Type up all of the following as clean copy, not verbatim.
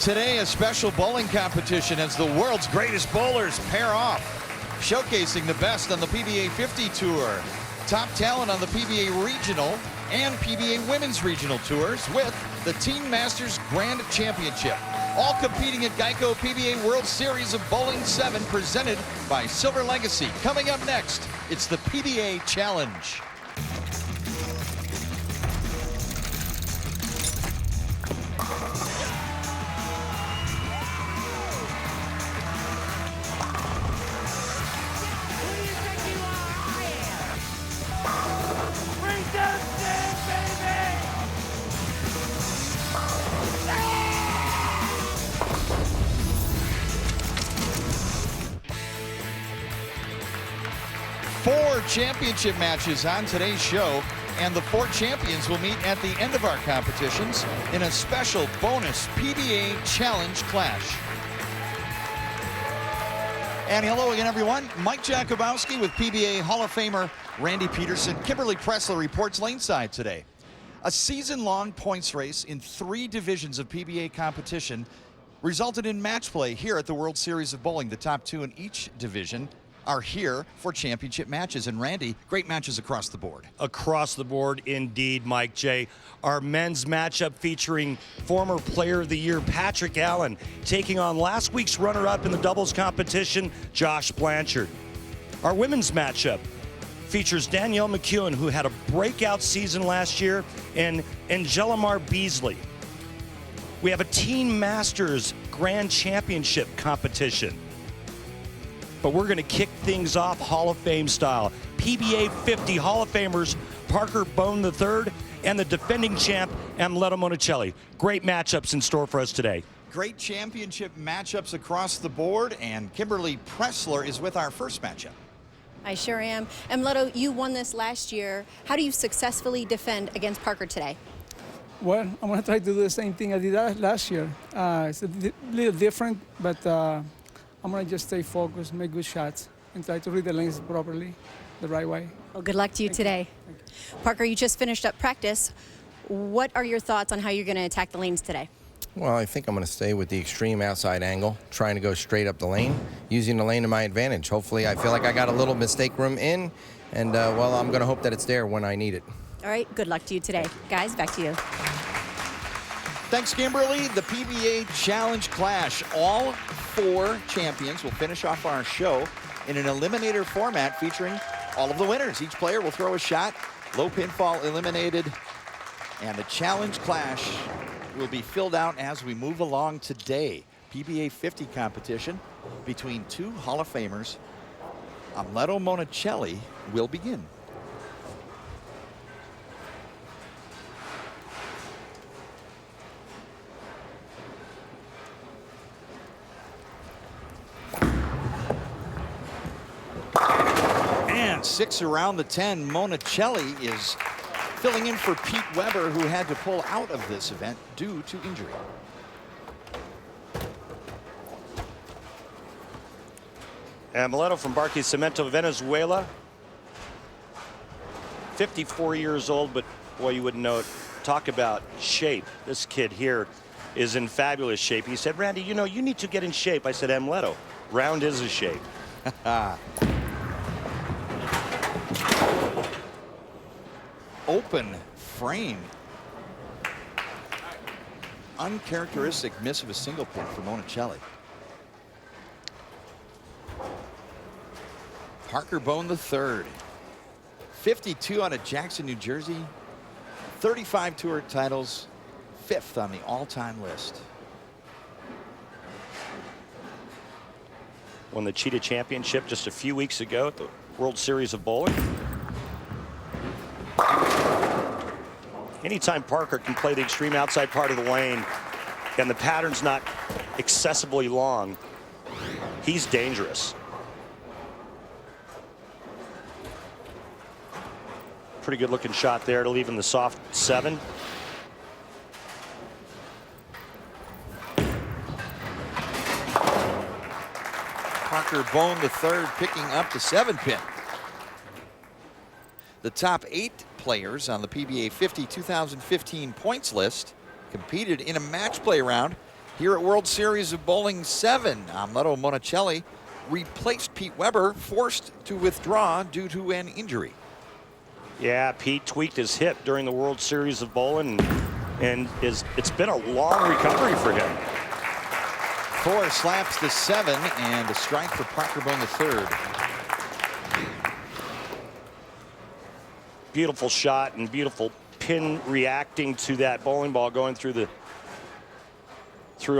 Today, a special bowling competition as the world's greatest bowlers pair off, showcasing the best on the PBA 50 Tour, top talent on the PBA Regional and PBA Women's Regional Tours with the Teen Masters Grand Championship. All competing at Geico PBA World Series of Bowling 7 presented by Silver Legacy. Coming up next, it's the PBA Challenge. Four championship matches on today's show, and the four champions will meet at the end of our competitions in a special bonus PBA Challenge Clash. And hello again, everyone. Mike Jakubowski with PBA Hall of Famer Randy Peterson. Kimberly Pressler reports laneside today. A season-long points race in 3 divisions of PBA competition resulted in match play here at the World Series of Bowling. The top 2 in each division are here for championship matches. And Randy, great matches across the board. Across the board, indeed, Mike J. Our men's matchup featuring former Player of the Year Patrick Allen taking on last week's runner-up in the doubles competition, Josh Blanchard. Our women's matchup features Danielle McEwen, who had a breakout season last year, and Angelimar Beasley. We have a Teen Masters Grand Championship competition. But we're going to kick things off Hall of Fame style. PBA 50 Hall of Famers Parker Bone III and the defending champ Amleto Monicelli. Great matchups in store for us today. Great championship matchups across the board, and Kimberly Pressler is with our first matchup. I sure am. Amleto, you won this last year. How do you successfully defend against Parker today? Well, I'm going to try to do the same thing I did last year. It's a little different, but I'm going to just stay focused, make good shots, and try to read the lanes properly, the right way. Well, good luck to you today. Parker, you just finished up practice. What are your thoughts on how you're going to attack the lanes today? Well, I think I'm going to stay with the extreme outside angle, trying to go straight up the lane, using the lane to my advantage. Hopefully, I feel like I got a little mistake room in, and, well, I'm going to hope that it's there when I need it. All right, good luck to you today. Guys, back to you. Thanks, Kimberly. The PBA Challenge Clash. All 4 champions will finish off our show in an eliminator format featuring all of the winners. Each player will throw a shot, low pinfall eliminated, and the Challenge Clash will be filled out as we move along today. PBA 50 competition between 2 Hall of Famers. Amleto Monicelli will begin. And 6 around the 10. Monicelli is filling in for Pete Weber, who had to pull out of this event due to injury. Amleto from Barquisimeto, Venezuela. 54 years old, but boy, you wouldn't know it. Talk about shape. This kid here is in fabulous shape. He said, Randy, you know, you need to get in shape. I said, Amleto, round is a shape. Open frame. Uncharacteristic miss of a single pin for Monicelli. Parker Bone III. 52 out of Jackson, New Jersey. 35 tour titles. 5th on the all-time list. Won the Cheetah Championship just a few weeks ago at the World Series of Bowling. Anytime Parker can play the extreme outside part of the lane and the pattern's not excessively long, he's dangerous. Pretty good looking shot there to leave in the soft 7. Parker Bone III picking up the 7-pin. The top 8 players on the PBA 50 2015 points list competed in a match play round Here at World Series of Bowling 7, Amleto Monicelli replaced Pete Weber, forced to withdraw due to an injury. Yeah, Pete tweaked his hip during the World Series of Bowling, and it's been a long recovery for him. 4 slaps the 7, and a strike for Parker Bone III. Beautiful shot and beautiful pin reacting to that bowling ball going through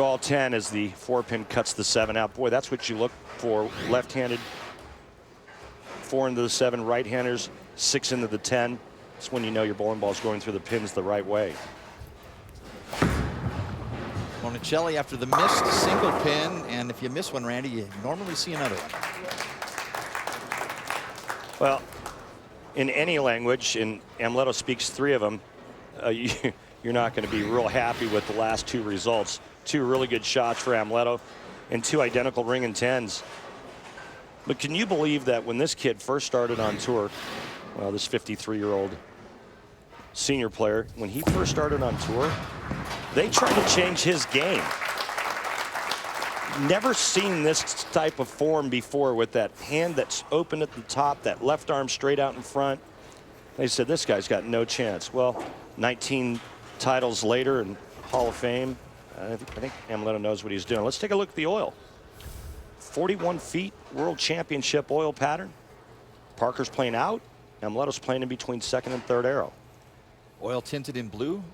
all 10 as the 4-pin cuts the 7 out. Boy, that's what you look for. Left-handed 4 into the 7, right-handers 6 into the 10. That's when you know your bowling ball is going through the pins the right way. Monicelli after the missed single pin, and if you miss one, Randy, you normally see another one. Well, in any language, and Amleto speaks 3 of them, you're not going to be real happy with the last 2 results. 2 really good shots for Amleto and 2 identical ring and 10s. But can you believe that when this kid first started on tour, well, this 53-year-old senior player, when he first started on tour, they tried to change his game. Never seen this type of form before, with that hand that's open at the top, that left arm straight out in front. They said, this guy's got no chance. Well, 19 titles later and Hall of Fame, I think Amleto knows what he's doing. Let's take a look at the oil. 41 feet World Championship oil pattern. Parker's playing out. Amleto's playing in between 2nd and 3rd arrow. Oil tinted in blue,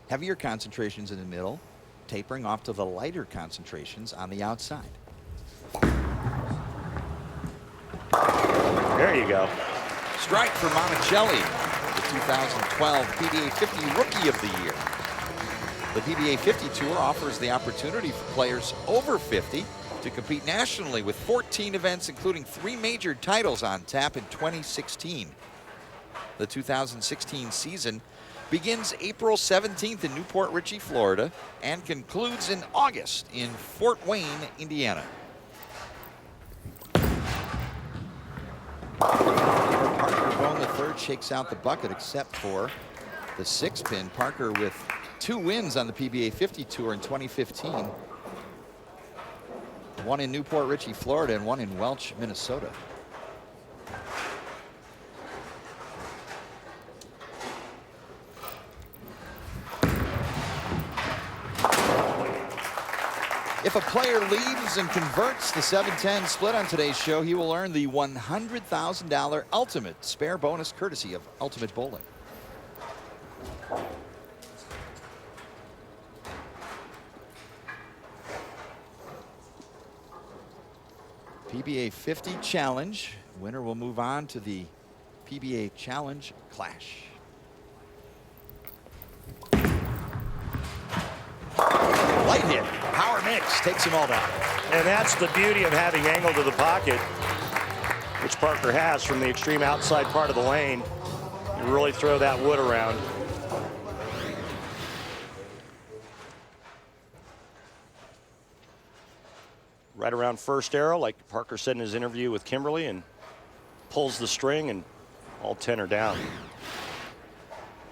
heavier concentrations in the middle, tapering off to the lighter concentrations on the outside. There you go. Strike for Monicelli, the 2012 PBA 50 Rookie of the Year. The PBA 50 Tour offers the opportunity for players over 50 to compete nationally, with 14 events, including 3 major titles on tap in 2016. The 2016 season begins April 17th in Newport Richey, Florida, and concludes in August in Fort Wayne, Indiana. Parker Bone III shakes out the bucket, except for the 6-pin. Parker with 2 wins on the PBA 50 Tour in 2015. 1 in Newport Richey, Florida, and 1 in Welch, Minnesota. If a player leaves and converts the 7-10 split on today's show, he will earn the $100,000 ultimate spare bonus courtesy of Ultimate Bowling. PBA 50 Challenge. Winner will move on to the PBA Challenge Clash. Light hit, power mix, takes them all down. And that's the beauty of having angle to the pocket, which Parker has from the extreme outside part of the lane. You really throw that wood around. Right around 1st arrow, like Parker said in his interview with Kimberly, and pulls the string, and all 10 are down.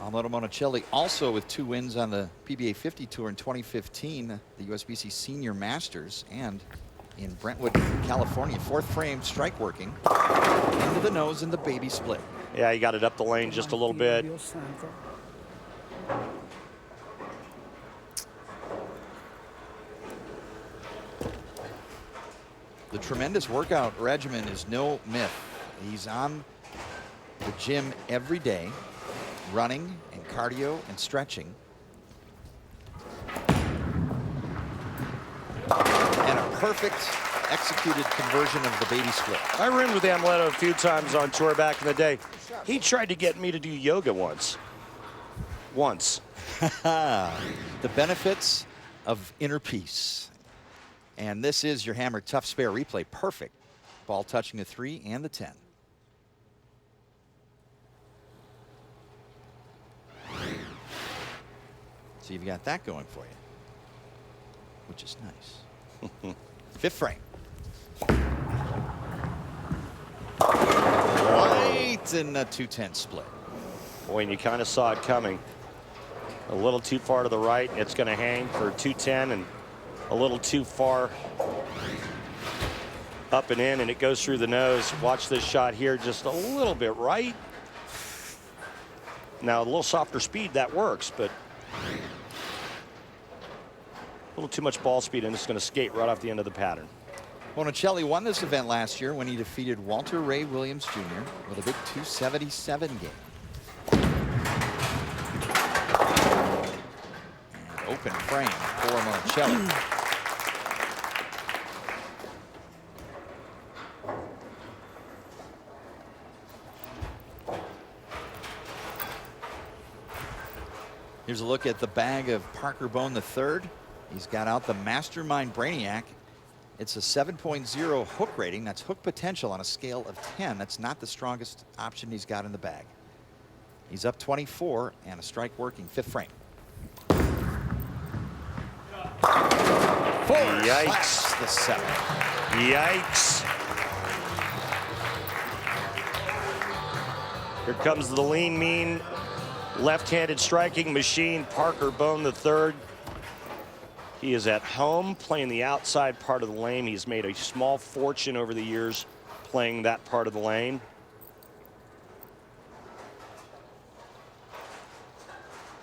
Amleto Monicelli also with 2 wins on the PBA 50 Tour in 2015, the USBC Senior Masters, and in Brentwood, California. 4th frame strike working into the nose in the baby split. Yeah, he got it up the lane just a little bit. The tremendous workout regimen is no myth. He's on the gym every day, running and cardio and stretching. And a perfect executed conversion of the baby split. I roomed with Amleto a few times on tour back in the day. He tried to get me to do yoga once. The benefits of inner peace. And this is your Hammer Tough Spare replay. Perfect. Ball touching the 3 and the 10. So you've got that going for you, which is nice. 5th frame. Right in the 2-10 split. Boy, and you kind of saw it coming. A little too far to the right. It's going to hang for 210, and a little too far up and in, and it goes through the nose. Watch this shot here, just a little bit right. Now, a little softer speed, that works, but a little too much ball speed, and it's going to skate right off the end of the pattern. Bonicelli won this event last year when he defeated Walter Ray Williams Jr. with a big 277 game. And open frame for Bonicelli. Here's a look at the bag of Parker Bone III. He's got out the Mastermind Brainiac. It's a 7.0 hook rating. That's hook potential on a scale of 10. That's not the strongest option he's got in the bag. He's up 24 and a strike working. Fifth frame. Yikes. The 7. Yikes. Here comes the lean, mean, left-handed striking machine, Parker Bone III. He is at home playing the outside part of the lane. He's made a small fortune over the years playing that part of the lane.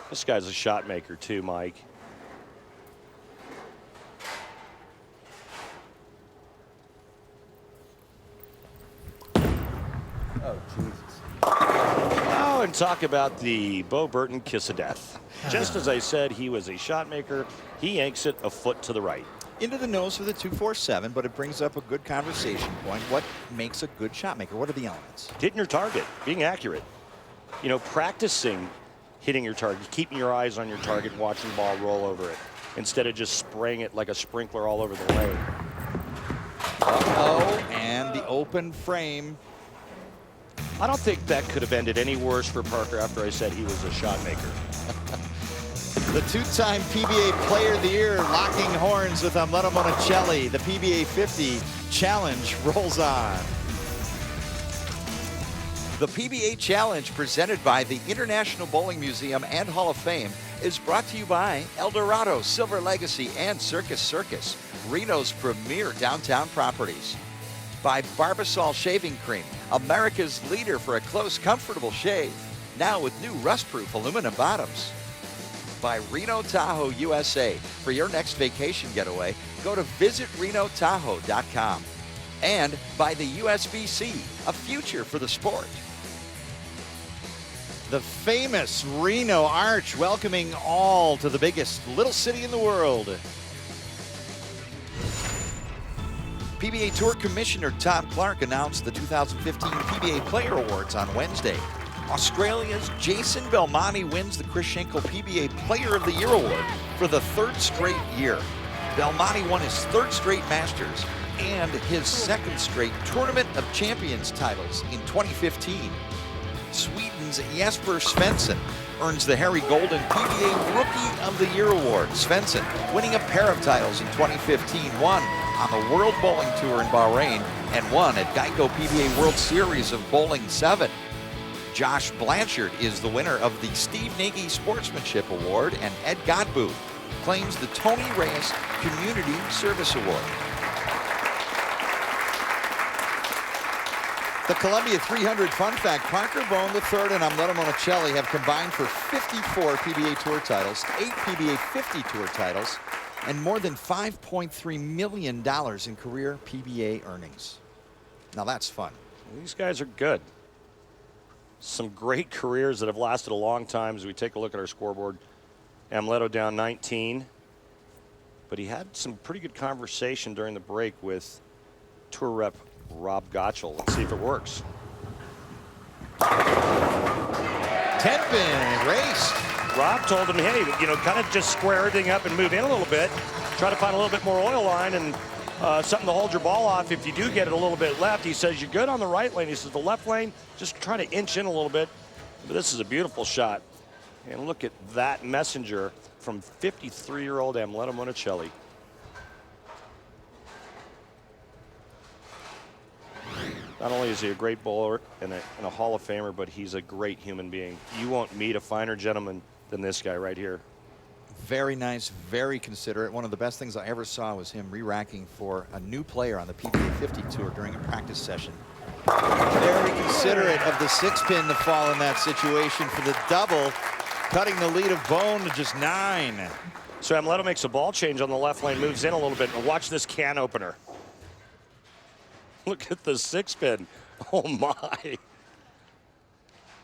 This guy's a shot maker too, Mike. Oh, Jesus. Oh, and talk about the Bo Burton kiss of death. Just as I said, he was a shot maker. He yanks it a foot to the right. Into the nose for the 247, but it brings up a good conversation point. What makes a good shot maker? What are the elements? Hitting your target, being accurate. You know, practicing hitting your target, keeping your eyes on your target, watching the ball roll over it, instead of just spraying it like a sprinkler all over the lane. Uh-oh, and the open frame. I don't think that could have ended any worse for Parker after I said he was a shot maker. The two-time PBA Player of the Year locking horns with Amleto Bonicelli. The PBA 50 Challenge rolls on. The PBA Challenge, presented by the International Bowling Museum and Hall of Fame, is brought to you by El Dorado, Silver Legacy, and Circus Circus, Reno's premier downtown properties. By Barbasol Shaving Cream, America's leader for a close, comfortable shave, now with new rust-proof aluminum bottoms. By Reno Tahoe USA. For your next vacation getaway, go to visitrenotahoe.com. And by the USBC, a future for the sport. The famous Reno Arch, welcoming all to the biggest little city in the world. PBA Tour Commissioner Tom Clark announced the 2015 PBA Player Awards on Wednesday. Australia's Jason Belmonte wins the Chris Schenkel PBA Player of the Year Award for the third straight year. Belmonte won his third straight Masters and his second straight Tournament of Champions titles in 2015. Sweden's Jesper Svensson earns the Harry Golden PBA Rookie of the Year Award. Svensson winning a pair of titles in 2015, one on the World Bowling Tour in Bahrain and one at Geico PBA World Series of Bowling 7. Josh Blanchard is the winner of the Steve Nagy Sportsmanship Award, and Ed Godbout claims the Tony Reyes Community Service Award. The Columbia 300 fun fact, Parker Bone III and Amleto Bonicelli have combined for 54 PBA Tour titles, 8 PBA 50 Tour titles, and more than $5.3 million in career PBA earnings. Now that's fun. These guys are good. Some great careers that have lasted a long time as we take a look at our scoreboard. Amleto down 19, but he had some pretty good conversation during the break with tour rep Rob Gottschall. Let's see if it works. 10-pin race. Rob told him, hey, you know, kind of just square everything up and move in a little bit. Try to find a little bit more oil line and something to hold your ball off if you do get it a little bit left. He says, you're good on the right lane. He says, the left lane, just try to inch in a little bit. But this is a beautiful shot. And look at that messenger from 53-year-old Amleto Bonicelli. Not only is he a great bowler and a Hall of Famer, but he's a great human being. You won't meet a finer gentleman than this guy right here. Very nice, very considerate. One of the best things I ever saw was him re-racking for a new player on the PBA 50 tour during a practice session. Very considerate of the 6-pin to fall in that situation for the double, cutting the lead of Bone to just 9. So Amleto makes a ball change on the left lane, moves in a little bit, and watch this can opener. Look at the 6-pin. Oh my.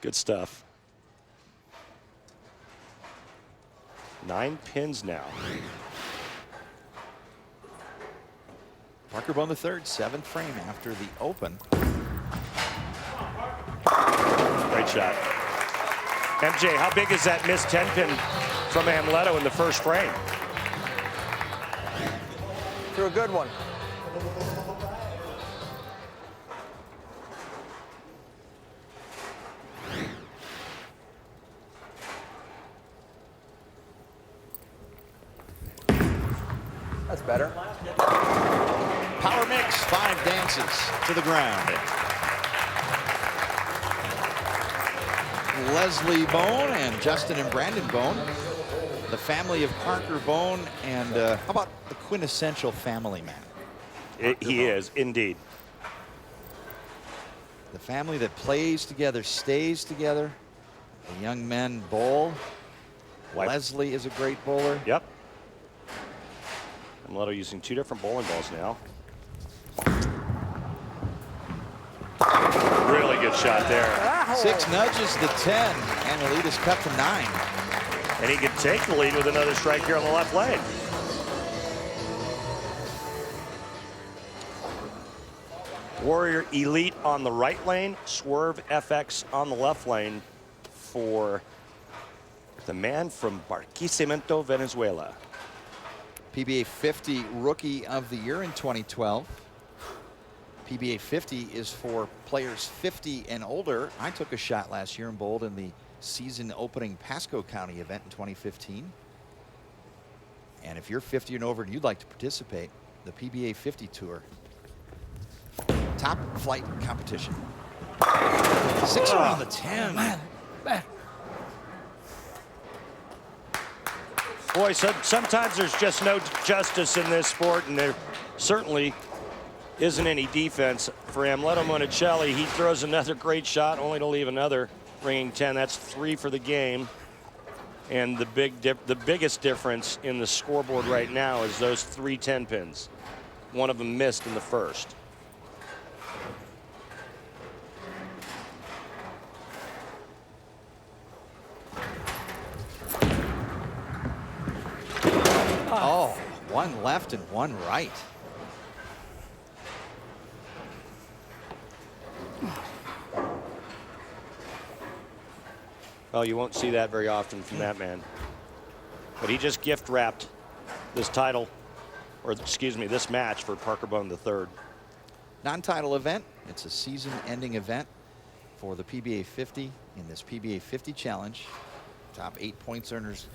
Good stuff. 9 pins now. Parker Bone III, 7th frame after the open. Great shot. MJ, how big is that missed 10-pin from Amleto in the first frame? Threw a good one. That's better. Power mix, 5 dances to the ground. Leslie Bone and Justin and Brandon Bone, the family of Parker Bone, and how about the quintessential family man? He is, indeed. The family that plays together, stays together. The young men bowl. Leslie is a great bowler. Yep. Amleto using 2 different bowling balls now. Really good shot there. 6 nudges to 10, and the lead is cut to 9. And he could take the lead with another strike here on the left lane. Warrior Elite on the right lane, Swerve FX on the left lane for the man from Barquisimeto, Venezuela. PBA 50 Rookie of the Year in 2012. PBA 50 is for players 50 and older. I took a shot last year and bowled in the season opening Pasco County event in 2015. And if you're 50 and over and you'd like to participate, the PBA 50 Tour, top flight competition. 6 around the 10. Boy, sometimes there's just no justice in this sport, and there certainly isn't any defense for Amleto Monticelli. He throws another great shot, only to leave another ringing 10. That's 3 for the game. And the biggest difference in the scoreboard right now is those 3 10-pins. One of them missed in the first. Oh, 1 left and 1 right. Well, you won't see that very often from that man. But he just gift wrapped this title, or excuse me, this match for Parker Bone III. Non-title event. It's a season-ending event for the PBA 50 in this PBA 50 Challenge. Top 8 points earners.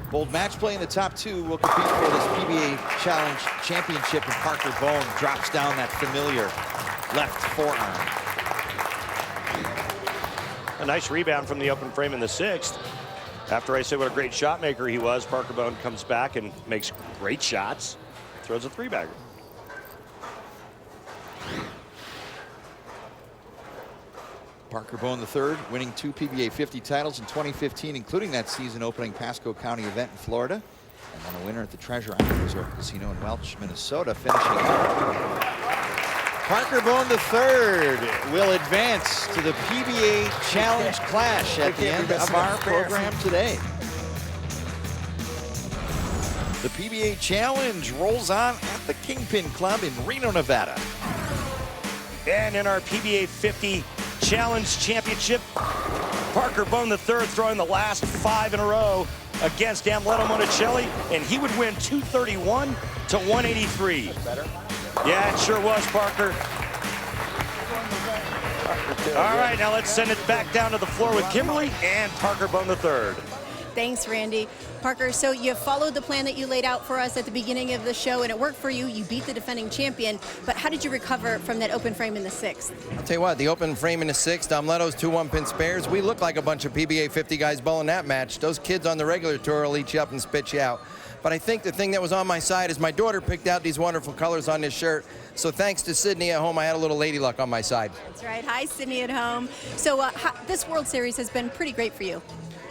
Bold match play in the top 2 will compete for this PBA Challenge Championship, and Parker Bone drops down that familiar left forearm. A nice rebound from the open frame in the 6th. After I say what a great shot maker he was, Parker Bone comes back and makes great shots, throws a 3-bagger. Parker Bone III winning 2 PBA 50 titles in 2015, including that season opening Pasco County event in Florida, and then a winner at the Treasure Island Resort Casino in Welch, Minnesota, finishing up. Parker Bone III will advance to the PBA Challenge Clash at the end of our program today. The PBA Challenge rolls on at the Kingpin Club in Reno, Nevada. And in our PBA 50 Challenge Championship, Parker Bone III throwing the last 5 in a row against Amleto Monticelli, and he would win 231 to 183. That's better. Yeah, it sure was, Parker. All right, now let's send it back down to the floor with Kimberly and Parker Bone III. Thanks, Randy. Parker, so you followed the plan that you laid out for us at the beginning of the show, and it worked for you. You beat the defending champion, but how did you recover from that open frame in the 6th? I'll tell you what, the open frame in the 6th, Domletto's 2 1-pin spares. We look like a bunch of PBA 50 guys bowling that match. Those kids on the regular tour will eat you up and spit you out. But I think the thing that was on my side is my daughter picked out these wonderful colors on this shirt. So thanks to Sydney at home, I had a little lady luck on my side. That's right. Hi, Sydney at home. So this World Series has been pretty great for you.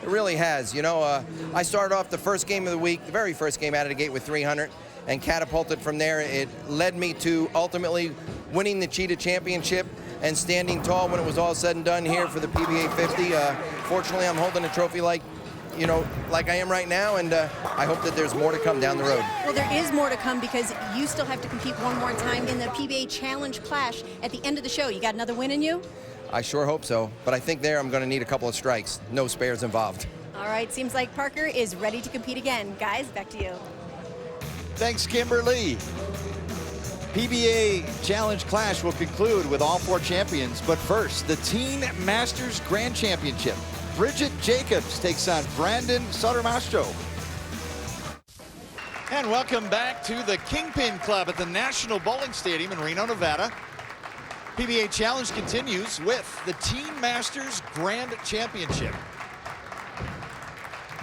It really has. You know, I started off the first game of the week, the very first game out of the gate with 300, and catapulted from there. It led me to ultimately winning the Cheetah Championship and standing tall when it was all said and done here for the PBA 50. Fortunately, I'm holding a trophy like I am right now, and I hope that there's more to come down the road. Well, there is more to come because you still have to compete one more time in the PBA Challenge Clash at the end of the show. You got another win in you? I sure hope so, but I think there I'm going to need a couple of strikes. No spares involved. All right, seems like Parker is ready to compete again. Guys, back to you. Thanks, Kimberly. PBA Challenge Clash will conclude with all 4 champions, but first, the Teen Masters Grand Championship. Bridget Jacobs takes on Brandon Sotomayor. And welcome back to the Kingpin Club at the National Bowling Stadium in Reno, Nevada. PBA Challenge continues with the Teen Masters Grand Championship.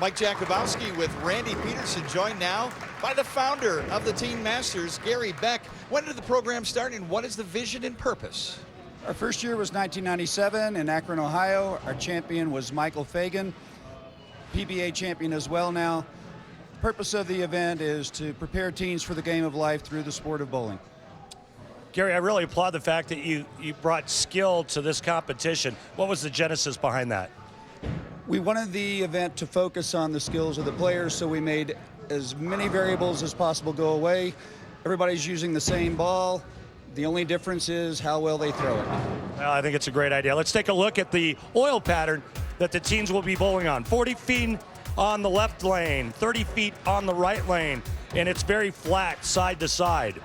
Mike Jakubowski with Randy Peterson, joined now by the founder of the Teen Masters, Gary Beck. When did the program start, and what is the vision and purpose? Our first year was 1997 in Akron, Ohio. Our champion was Michael Fagan, PBA champion as well now. The purpose of the event is to prepare teens for the game of life through the sport of bowling. Gary, I really applaud the fact that you brought skill to this competition. What was the genesis behind that? We wanted the event to focus on the skills of the players, so we made as many variables as possible go away. Everybody's using the same ball. The only difference is how well they throw it. Well, I think it's a great idea. Let's take a look at the oil pattern that the teens will be bowling on. 40 feet on the left lane, 30 feet on the right lane, and it's very flat side to side.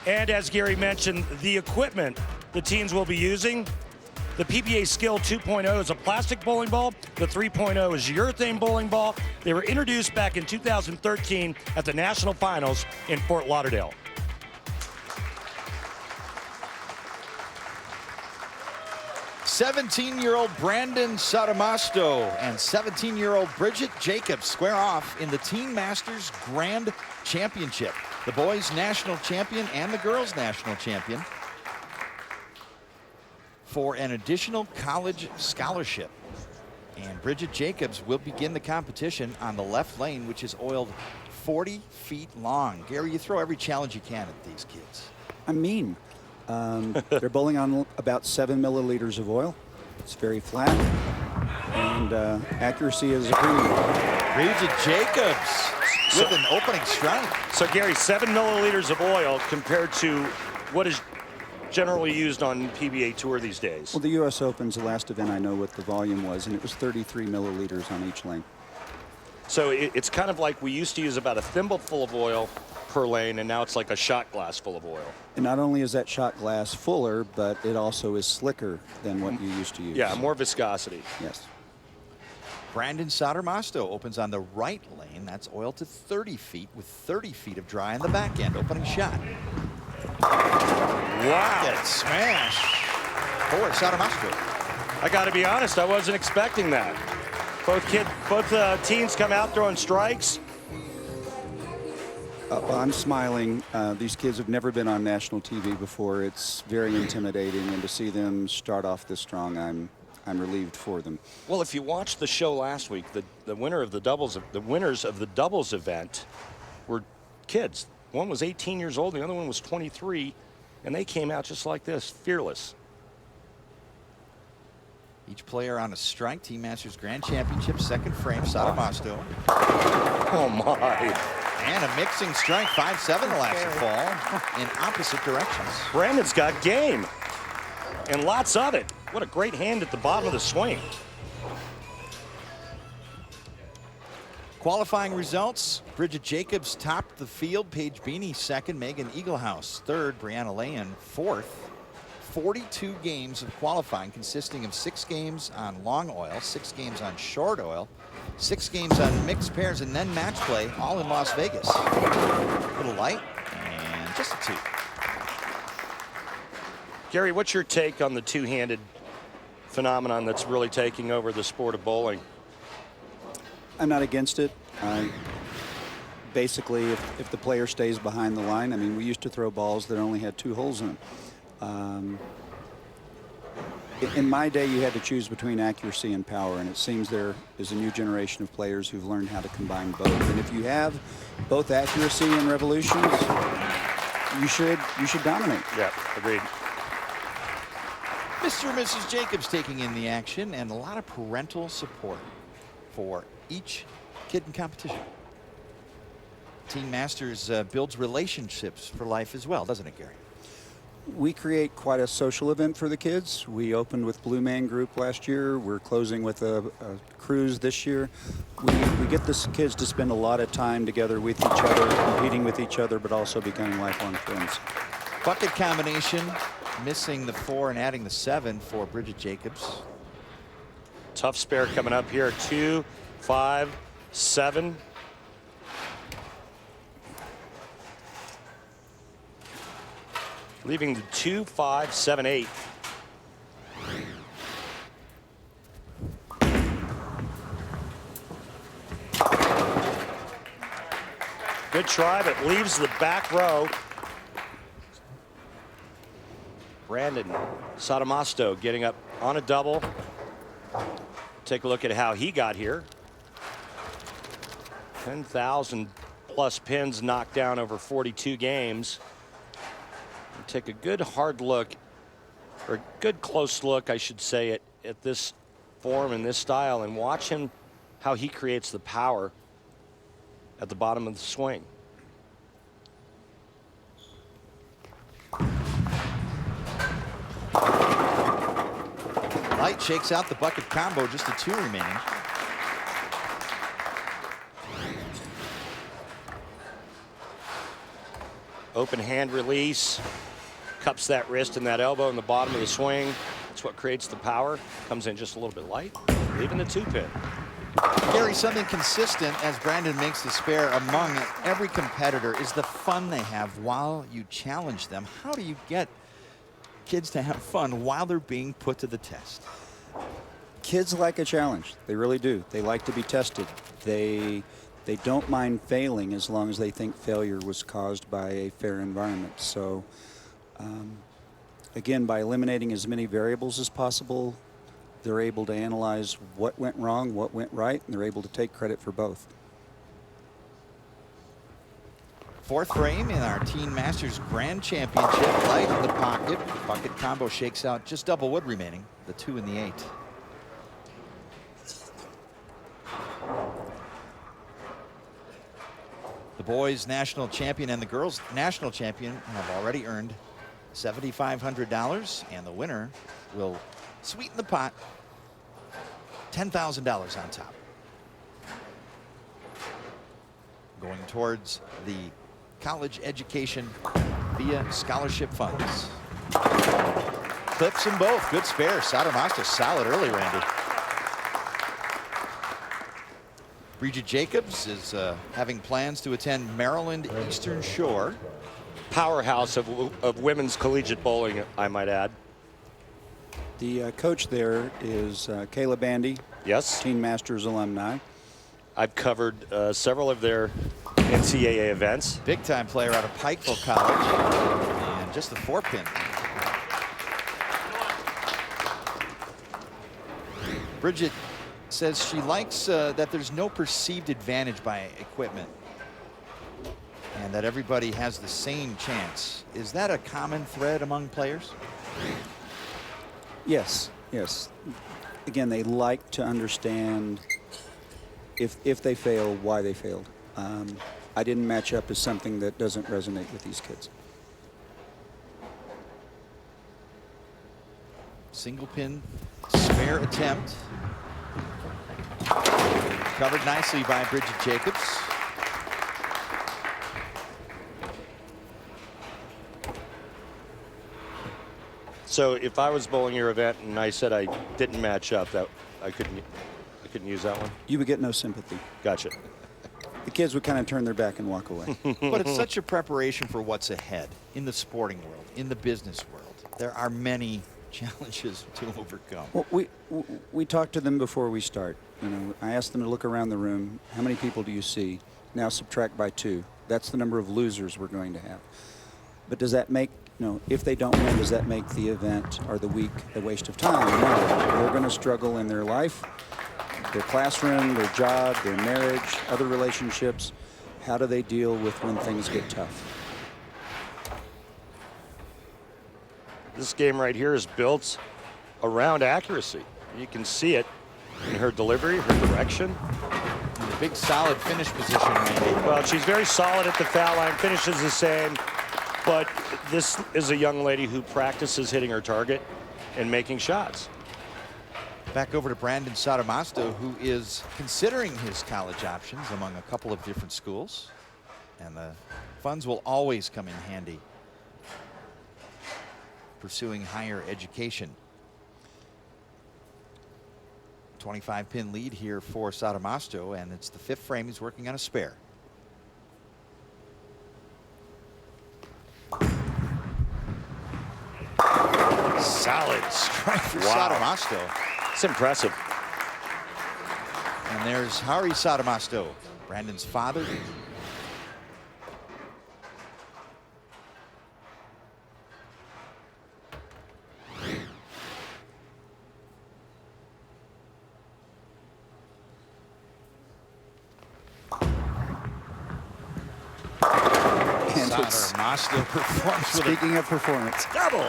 And as Gary mentioned, the equipment the teens will be using, the PBA Skill 2.0 is a plastic bowling ball. The 3.0 is urethane bowling ball. They were introduced back in 2013 at the National Finals in Fort Lauderdale. '17-year-old Brandon Sotomayor and 17-year-old Bridget Jacobs square off in the Teen Masters Grand Championship. The boys' national champion and the girls' national champion for an additional college scholarship. And Bridget Jacobs will begin the competition on the left lane, which is oiled 40 feet long. Gary, you throw every challenge you can at these kids. I'm mean. They're bowling on about 7 milliliters of oil. It's very flat, and accuracy is a premium. Bridget Jacobs with an opening strike. So Gary, 7 milliliters of oil compared to what is generally used on PBA Tour these days. Well, the U.S. Open's the last event I know what the volume was, and it was 33 milliliters on each lane. So it's kind of like we used to use about a thimble full of oil per lane, and now it's like a shot glass full of oil. And not only is that shot glass fuller, but it also is slicker than what you used to use. Yeah, more viscosity. Yes. Brandon Sotomayor opens on the right lane. That's oiled to 30 feet with 30 feet of dry on the back end. Opening shot. Wow. Get it smash for Sotomayor. I got to be honest, I wasn't expecting that. Both teams come out throwing strikes. Well, I'm smiling. These kids have never been on national TV before. It's very intimidating, and to see them start off this strong, I'm relieved for them. Well, if you watched the show last week, the winners of the doubles event were kids. One was 18 years old, the other one was 23, and they came out just like this, fearless. Each player on a strike. Team Masters Grand Championship, second frame, Sotomayor. Oh my. And a mixing strike, 5-7 the last fall in opposite directions. Brandon's got game, and lots of it. What a great hand at the bottom of the swing. Qualifying results, Bridget Jacobs topped the field, Paige Beanie second, Megan Eaglehouse third, Brianna Lahan fourth. 42 games of qualifying consisting of 6 games on long oil, 6 games on short oil, 6 games on mixed pairs and then match play, all in Las Vegas. Little light, and just a 2. Gary, what's your take on the two-handed phenomenon that's really taking over the sport of bowling? I'm not against it. Basically, if the player stays behind the line, I mean, we used to throw balls that only had 2 holes in them. In my day, you had to choose between accuracy and power, and it seems there is a new generation of players who've learned how to combine both. And if you have both accuracy and revolutions, you should dominate. Yeah, agreed. Mr. and Mrs. Jacobs taking in the action, and a lot of parental support for each kid in competition. Team Masters builds relationships for life as well, doesn't it, Gary? We create quite a social event for the kids. We opened with Blue Man Group last year. We're closing with a cruise this year. We get the kids to spend a lot of time together with each other, competing with each other, but also becoming lifelong friends. Bucket combination, missing the 4 and adding the 7 for Bridget Jacobs. Tough spare coming up here. 2, 5, 7. Leaving the 2, 5, 7, 8. Good try, but leaves the back row. Brandon Sotomasto getting up on a double. Take a look at how he got here. 10,000 plus pins knocked down over 42 games. Take a good hard look, or a good close look, I should say, at this form and this style, and watch him how he creates the power at the bottom of the swing. Light shakes out the bucket combo, just a 2 remaining. Open hand release, cups that wrist and that elbow in the bottom of the swing. That's what creates the power. Comes in just a little bit light, leaving the 2-pin. Gary, something consistent as Brandon makes the spare among every competitor is the fun they have while you challenge them. How do you get kids to have fun while they're being put to the test? Kids like a challenge. They really do. They like to be tested. They don't mind failing as long as they think failure was caused by a fair environment. So, again, by eliminating as many variables as possible, they're able to analyze what went wrong, what went right, and they're able to take credit for both. 4th frame in our Teen Masters Grand Championship. Light in the pocket. Bucket combo shakes out just double wood remaining. The 2 and the 8. The boys national champion and the girls national champion have already earned $7,500, and the winner will sweeten the pot. $10,000 on top. Going towards the college education via scholarship funds. Clips them both. Good spare. Sotomaster solid early, Randy. Bridget Jacobs is having plans to attend Maryland Eastern Shore. Powerhouse of women's collegiate bowling, I might add. The coach there is Kayla Bandy. Yes. Teen Masters alumni. I've covered several of their NCAA events. Big time player out of Pikeville College. And just the 4-pin. Bridget says she likes that there's no perceived advantage by equipment and that everybody has the same chance. Is that a common thread among players? Yes, yes. Again, they like to understand if they fail, why they failed. I didn't match up is something that doesn't resonate with these kids. Single pin spare attempt. Covered nicely by Bridget Jacobs. So if I was bowling your event and I said I didn't match up, that I couldn't couldn't use that one? You would get no sympathy. Gotcha. The kids would kind of turn their back and walk away. But it's such a preparation for what's ahead in the sporting world, in the business world. There are many challenges to overcome. Well, we talk to them before we start. You know, I ask them to look around the room. How many people do you see? Now subtract by 2. That's the number of losers we're going to have. But does that make, you know, if they don't win, does that make the event or the week a waste of time? No. They're going to struggle in their life, their classroom, their job, their marriage, other relationships. How do they deal with when things get tough? This game right here is built around accuracy. You can see it in her delivery, her direction. And a big solid finish position, Randy. Well, she's very solid at the foul line, finishes the same, but this is a young lady who practices hitting her target and making shots. Back over to Brandon Sotomasto, who is considering his college options among a couple of different schools. And the funds will always come in handy pursuing higher education. 25-pin lead here for Sotomasto, and it's the 5th frame. He's working on a spare. Solid strike for Sotomasto. It's impressive. And there's Hari Sotomasto, Brandon's father. Sotomasto performs with Speaking of performance. double.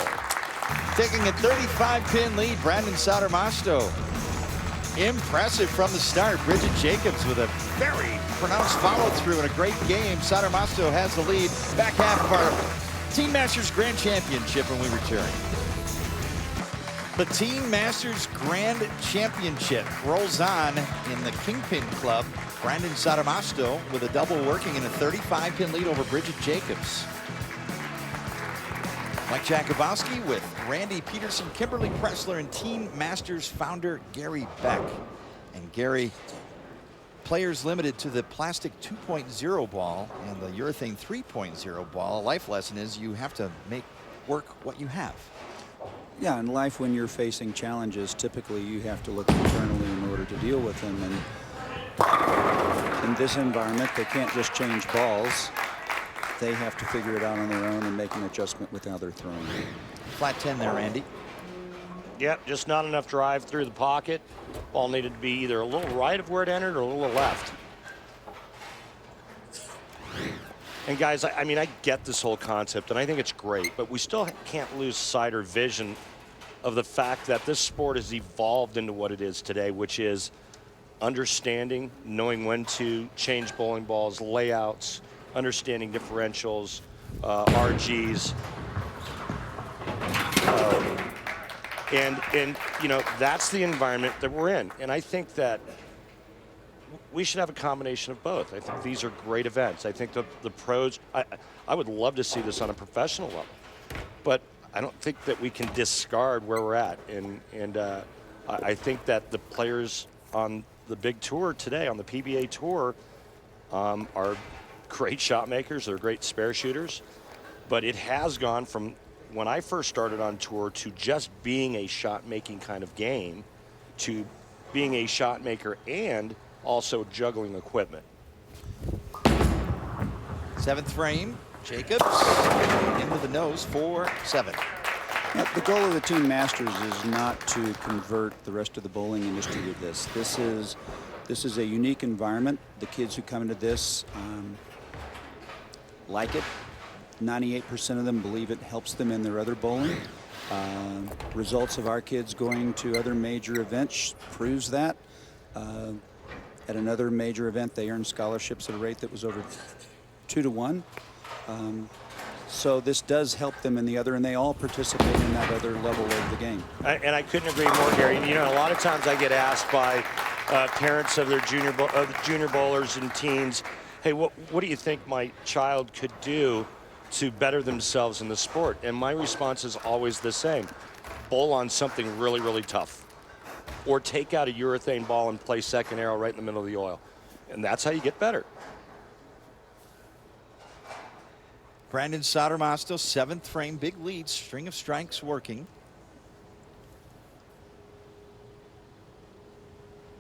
Taking a 35-pin lead, Brandon Sotomasto. Impressive from the start. Bridget Jacobs with a very pronounced follow-through and a great game. Sotomasto has the lead. Back half of our Teen Masters Grand Championship when we return. The Teen Masters Grand Championship rolls on in the Kingpin Club. Brandon Sotomasto with a double working in a 35-pin lead over Bridget Jacobs. Mike Jakubowski with Randy Peterson, Kimberly Pressler, and Teen Masters founder Gary Beck. And Gary, players limited to the plastic 2.0 ball and the urethane 3.0 ball. A life lesson is you have to make work what you have. Yeah, in life when you're facing challenges, typically you have to look internally in order to deal with them. And in this environment, they can't just change balls. They have to figure it out on their own and make an adjustment with how they're throwing. Flat 10 there, Randy. Yep, just not enough drive through the pocket. Ball needed to be either a little right of where it entered or a little left. And guys, I mean, I get this whole concept, and I think it's great, but we still can't lose sight or vision of the fact that this sport has evolved into what it is today, which is understanding, knowing when to change bowling balls, layouts, understanding differentials, RGs. And you know, that's the environment that we're in. And I think that we should have a combination of both. I think these are great events. I think the pros, I would love to see this on a professional level, but I don't think that we can discard where we're at. And I think that the players on the big tour today, on the PBA tour, are great shot makers. They're great spare shooters, but it has gone from when I first started on tour to just being a shot making kind of game to being a shot maker and also juggling equipment. 7th frame, Jacobs into the nose for 7. Now, the goal of the Teen Masters is not to convert the rest of the bowling industry to this. This is a unique environment. The kids who come into this like it. 98% of them believe it helps them in their other bowling. Results of our kids going to other major events proves that. At another major event, they earned scholarships at a rate that was over 2 to 1. So this does help them in the other, and they all participate in that other level of the game. And I couldn't agree more, Gary. You know, a lot of times I get asked by parents of their junior bowlers and teens, hey, what do you think my child could do to better themselves in the sport? And my response is always the same: bowl on something really, really tough. or take out a urethane ball and play second arrow right in the middle of the oil. And that's how you get better. Brandon Sodermasto, 7th frame, big lead, string of strikes working.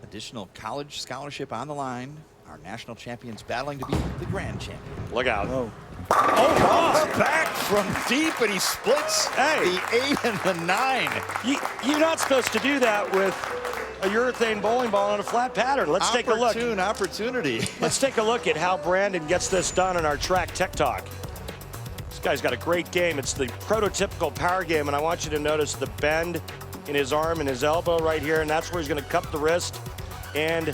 Additional college scholarship on the line. Our national champions battling to be the grand champion. Look out. Whoa. Oh, back from deep, and he splits the 8 and the 9. You're not supposed to do that with a urethane bowling ball on a flat pattern. Let's take a look. Opportunity. Let's take a look at how Brandon gets this done in our track tech talk. This guy's got a great game. It's the prototypical power game, and I want you to notice the bend in his arm and his elbow right here, and that's where he's going to cup the wrist and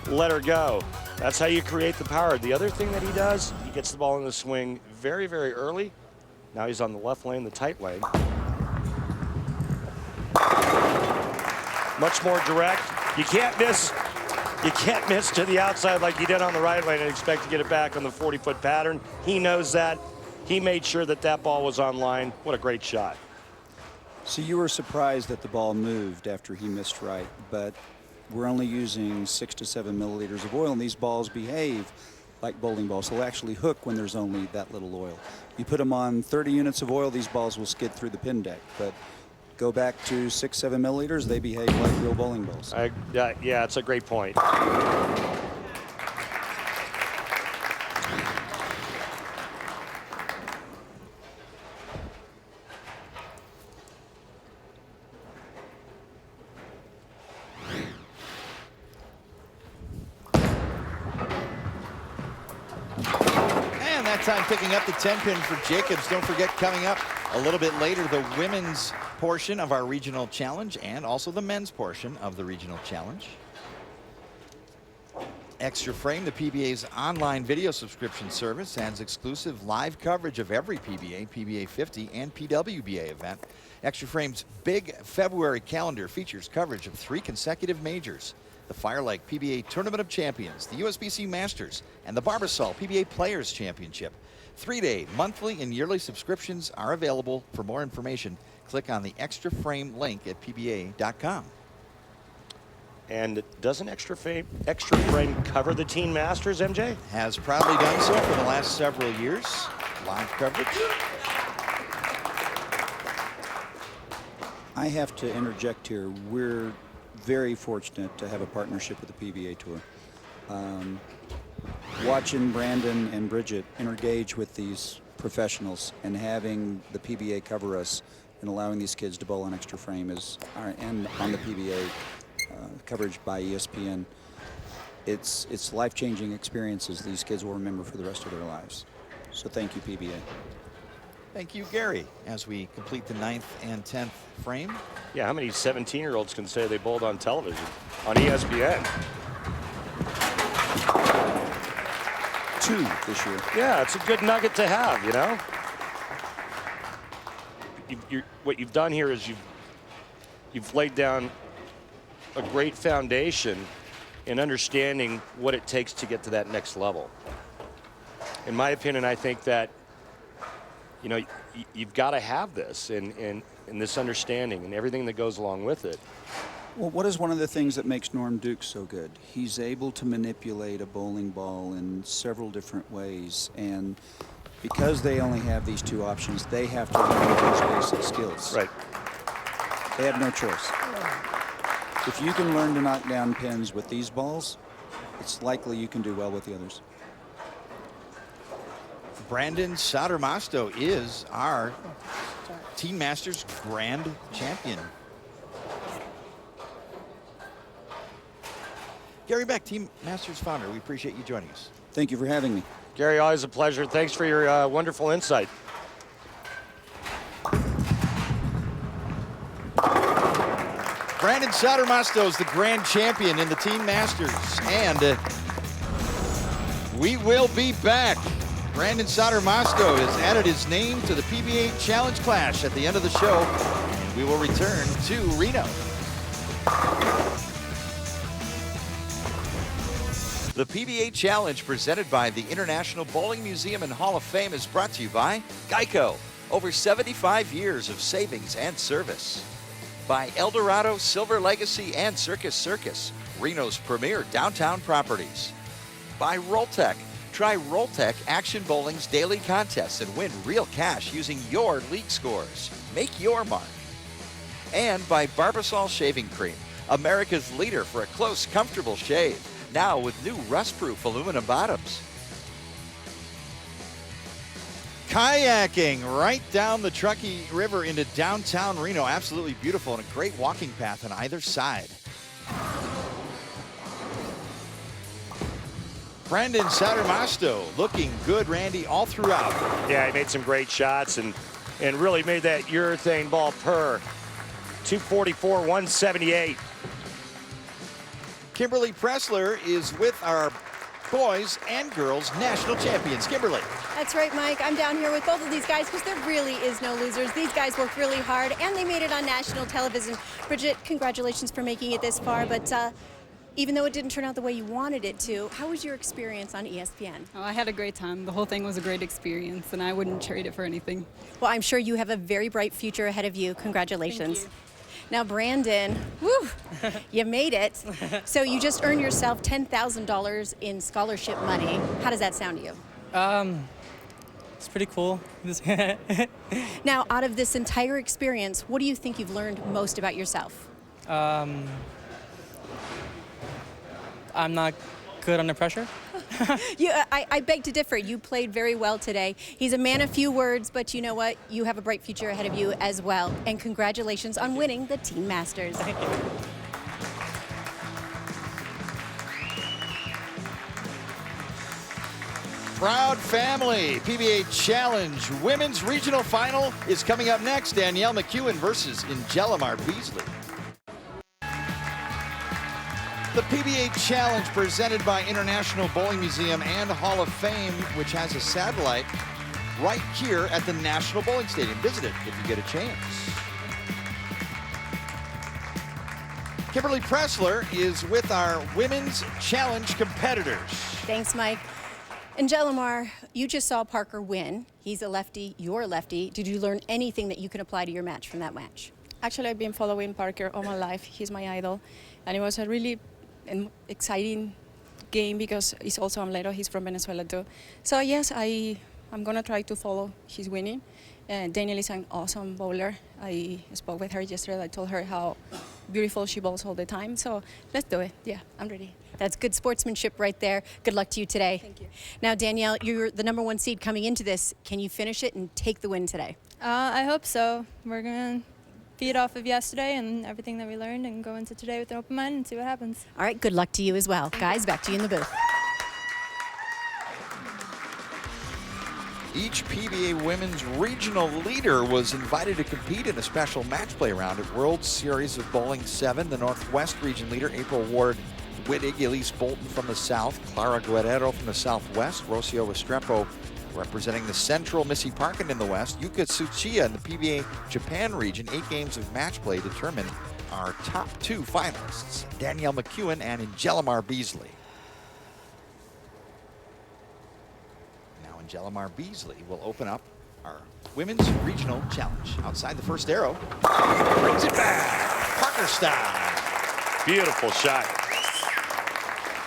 let her go. That's how you create the power. The other thing that he does, he gets the ball in the swing very, very early. Now he's on the left lane, the tight lane. Much more direct. You can't miss to the outside like he did on the right lane and expect to get it back on the 40-foot pattern. He knows that. He made sure that that ball was on line. What a great shot. So you were surprised that the ball moved after he missed right, but we're only using 6 to 7 milliliters of oil, and these balls behave like bowling balls. They'll actually hook when there's only that little oil. You put them on 30 units of oil, these balls will skid through the pin deck. But go back to 6, 7 milliliters, they behave like real bowling balls. Yeah, it's a great point. Time picking up the 10-pin for Jacobs. Don't forget, coming up a little bit later, the women's portion of our regional challenge and also the men's portion of the regional challenge. Extra Frame, the PBA's online video subscription service, adds exclusive live coverage of every PBA, PBA 50, and PWBA event. Extra Frame's big February calendar features coverage of 3 consecutive majors: the Firelake PBA Tournament of Champions, the USBC Masters, and the Barbasol PBA Players Championship. 3-day, monthly, and yearly subscriptions are available. For more information, click on the Extra Frame link at pba.com. And doesn't Extra Frame cover the Teen Masters, MJ? Has proudly done so for the last several years. Live coverage. I have to interject here. We're very fortunate to have a partnership with the PBA Tour. Watching Brandon and Bridget engage with these professionals and having the PBA cover us and allowing these kids to bowl on Extra Frame and on the PBA coverage by ESPN, it's life-changing experiences these kids will remember for the rest of their lives. So thank you, PBA. Thank you, Gary, as we complete the 9th and 10th frame. Yeah, how many 17-year-olds can say they bowled on television, on ESPN? 2 this year. Yeah, it's a good nugget to have, you know? What you've done here is you've laid down a great foundation in understanding what it takes to get to that next level. In my opinion, I think that, you know, you've got to have this in this understanding and everything that goes along with it. Well, what is one of the things that makes Norm Duke so good? He's able to manipulate a bowling ball in several different ways, and because they only have these 2 options, they have to learn those basic skills. Right. They have no choice. If you can learn to knock down pins with these balls, it's likely you can do well with the others. Brandon Sodermasto is our Teen Masters Grand Champion. Gary Beck, Team Masters founder, we appreciate you joining us. Thank you for having me. Gary, always a pleasure. Thanks for your wonderful insight. Brandon Sodermasto is the grand champion in the Team Masters, and we will be back. Brandon Sodermasto has added his name to the PBA Challenge Clash at the end of the show, and we will return to Reno. The PBA Challenge, presented by the International Bowling Museum and Hall of Fame, is brought to you by Geico. Over 75 years of savings and service. By Eldorado, Silver Legacy, and Circus Circus, Reno's premier downtown properties. By Rolltech. Try Rolltech Action Bowling's daily contests and win real cash using your league scores. Make your mark. And by Barbasol Shaving Cream, America's leader for a close, comfortable shave. Now with new rust-proof aluminum bottoms. Kayaking right down the Truckee River into downtown Reno. Absolutely beautiful and a great walking path on either side. Brandon Sattermasto looking good, Randy, all throughout. Yeah, he made some great shots and really made that urethane ball purr. 244, 178. Kimberly Pressler is with our boys and girls national champions. Kimberly. That's right, Mike. I'm down here with both of these guys because there really is no losers. These guys worked really hard and they made it on national television. Bridget, congratulations for making it this far, but even though it didn't turn out the way you wanted it to, how was your experience on ESPN? Oh, I had a great time. The whole thing was a great experience, and I wouldn't trade it for anything. Well, I'm sure you have a very bright future ahead of you. Congratulations. Thank you. Now, Brandon, woo, you made it. So you just earned yourself $10,000 in scholarship money. How does that sound to you? It's pretty cool. Now, out of this entire experience, what do you think you've learned most about yourself? I'm not good under pressure. I beg to differ. You played very well today. He's a man of few words, but you know what? You have a bright future ahead of you as well. And congratulations on winning the Team Masters. Thank you. Proud family, PBA Challenge Women's Regional Final is coming up next. Danielle McEwen versus Ingelimar Beasley. The PBA Challenge presented by International Bowling Museum and Hall of Fame, which has a satellite right here at the National Bowling Stadium. Visit it if you get a chance. Kimberly Pressler is with our Women's Challenge competitors. Thanks, Mike. Ingelimar, you just saw Parker win. He's a lefty, you're a lefty. Did you learn anything that you can apply to your match from that match? Actually, I've been following Parker all my life. He's my idol. And it was a really exciting game because he's also Amlero. He's from Venezuela too. So yes, I'm gonna try to follow his winning. Danielle is an awesome bowler. I spoke with her yesterday. I told her how beautiful she bowls all the time. So let's do it. Yeah, I'm ready. That's good sportsmanship right there. Good luck to you today. Thank you. Now, Danielle, you're the #1 seed coming into this. Can you finish it and take the win today? I hope so. We're going to feed off of yesterday and everything that we learned and go into today with an open mind and see what happens. All right, good luck to you as well. Guys, back to you in the booth. Each PBA women's regional leader was invited to compete in a special match play round at World Series of Bowling 7. The Northwest region leader, April Ward Wittig, Elise Bolton from the south, Clara Guerrero from the southwest, Rocio Restrepo representing the central, Missy Parkin in the west, Yuka Tsuchiya in the PBA Japan region. 8 games of match play determine our top 2 finalists, Danielle McEwen and Ingelimar Beasley. Ingelimar Beasley will open up our Women's Regional Challenge. Outside the first arrow, brings it back, Parker style. Beautiful shot.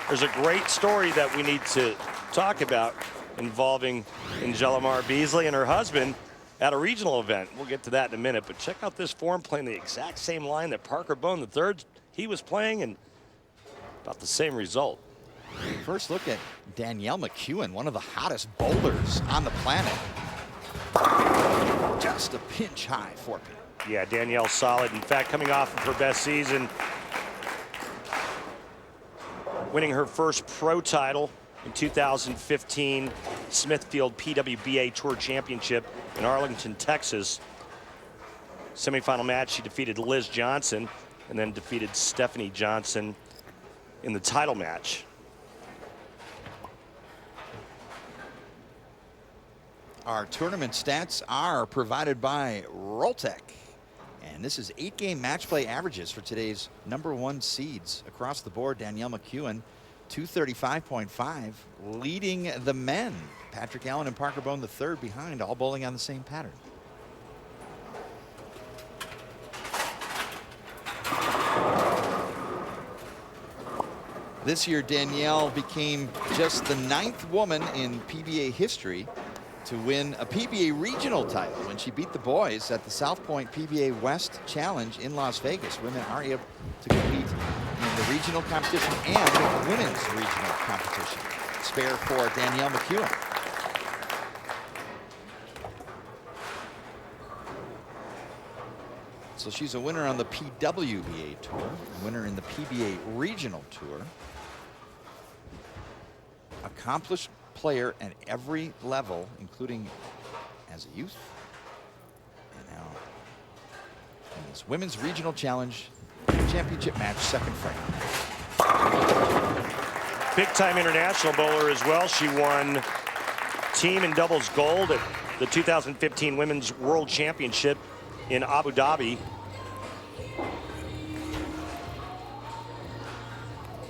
There's a great story that we need to talk about involving Ingelimar Beasley and her husband at a regional event. We'll get to that in a minute, but check out this form playing the exact same line that Parker Bone III he was playing, and about the same result. First look at Danielle McEwen, one of the hottest bowlers on the planet. Just a pinch high 4-pin. Yeah, Danielle solid. In fact, coming off of her best season, winning her first pro title in 2015, Smithfield PWBA Tour Championship in Arlington, Texas. Semifinal match, she defeated Liz Johnson and then defeated Stephanie Johnson in the title match. Our tournament stats are provided by Rolltech. And this is 8-game match play averages for today's #1 seeds across the board. Danielle McEwen, 235.5, leading the men. Patrick Allen and Parker Bone III behind, all bowling on the same pattern. This year, Danielle became just the 9th woman in PBA history to win a PBA regional title when she beat the boys at the South Point PBA West Challenge in Las Vegas. Women are able to compete in the regional competition and women's regional competition. Spare for Danielle McEwen. So she's a winner on the PWBA Tour, a winner in the PBA Regional Tour. Accomplished player at every level, including as a youth. And now in this Women's Regional Challenge Championship match, second frame. Big-time international bowler as well. She won team and doubles gold at the 2015 Women's World Championship in Abu Dhabi.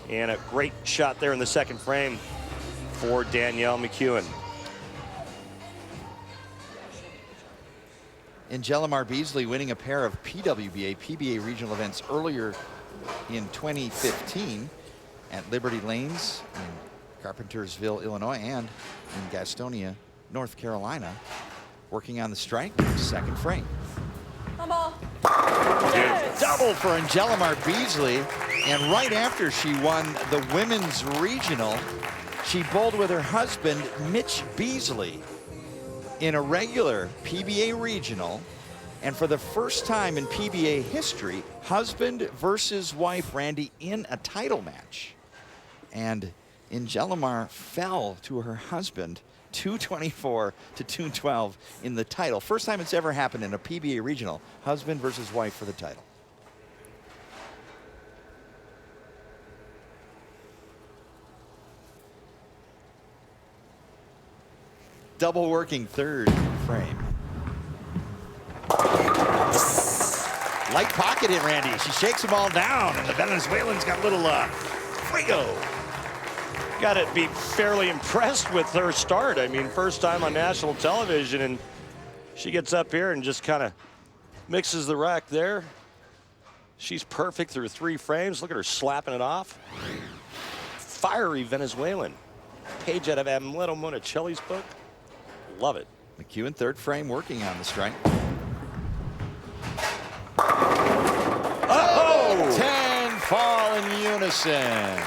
And a great shot there in the second frame for Danielle McEwen. And Jelimar Beasley winning a pair of PWBA, PBA regional events earlier in 2015 at Liberty Lanes in Carpentersville, Illinois, and in Gastonia, North Carolina, working on the strike, second frame. Double for Jelimar Beasley, and right after she won the women's regional, she bowled with her husband, Mitch Beasley, in a regular PBA regional. And for the first time in PBA history, husband versus wife, Randy, in a title match. And Jelimar fell to her husband, 224 to 212 in the title. First time it's ever happened in a PBA regional, husband versus wife for the title. Double working third frame. Light pocket hit, Randy. She shakes them all down, and the Venezuelans got a little fuego. Got to be fairly impressed with her start. I mean, first time on national television, and she gets up here and just kind of mixes the rack there. She's perfect through 3 frames. Look at her slapping it off. Fiery Venezuelan. Page out of Amleto Monticelli's book. Love it. McEwen, third frame, working on the strike. Oh! 10 fall in unison.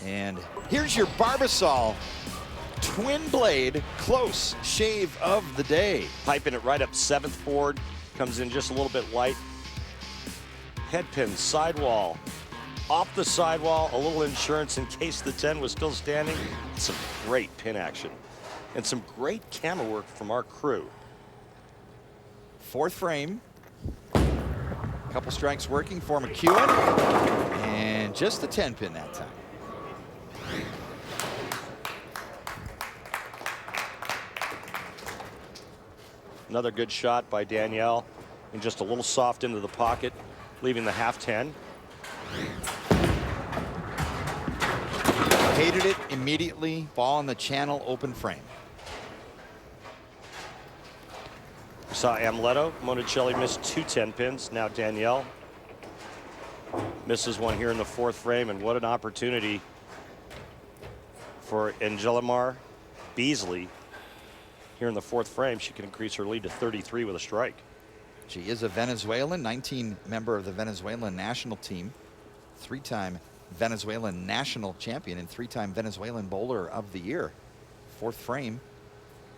And here's your Barbasol twin blade close shave of the day. Piping it right up 7th board. Comes in just a little bit light. Head pin, sidewall. Off the sidewall, a little insurance in case the 10 was still standing. Some great pin action. And some great camera work from our crew. Fourth frame. Couple strikes working for McEwen. And just the 10 pin that time. Another good shot by Danielle, and just a little soft into the pocket, leaving the half 10. Hated it immediately. Ball in the channel, open frame. We saw Amleto Monticelli miss 2 10 pins. Now Danielle misses one here in the 4th frame, and what an opportunity for Jelimar Beasley. Here in the 4th frame, she can increase her lead to 33 with a strike. She is a Venezuelan, 19 member of the Venezuelan national team, 3-time Venezuelan national champion, and 3-time Venezuelan bowler of the year. 4th frame,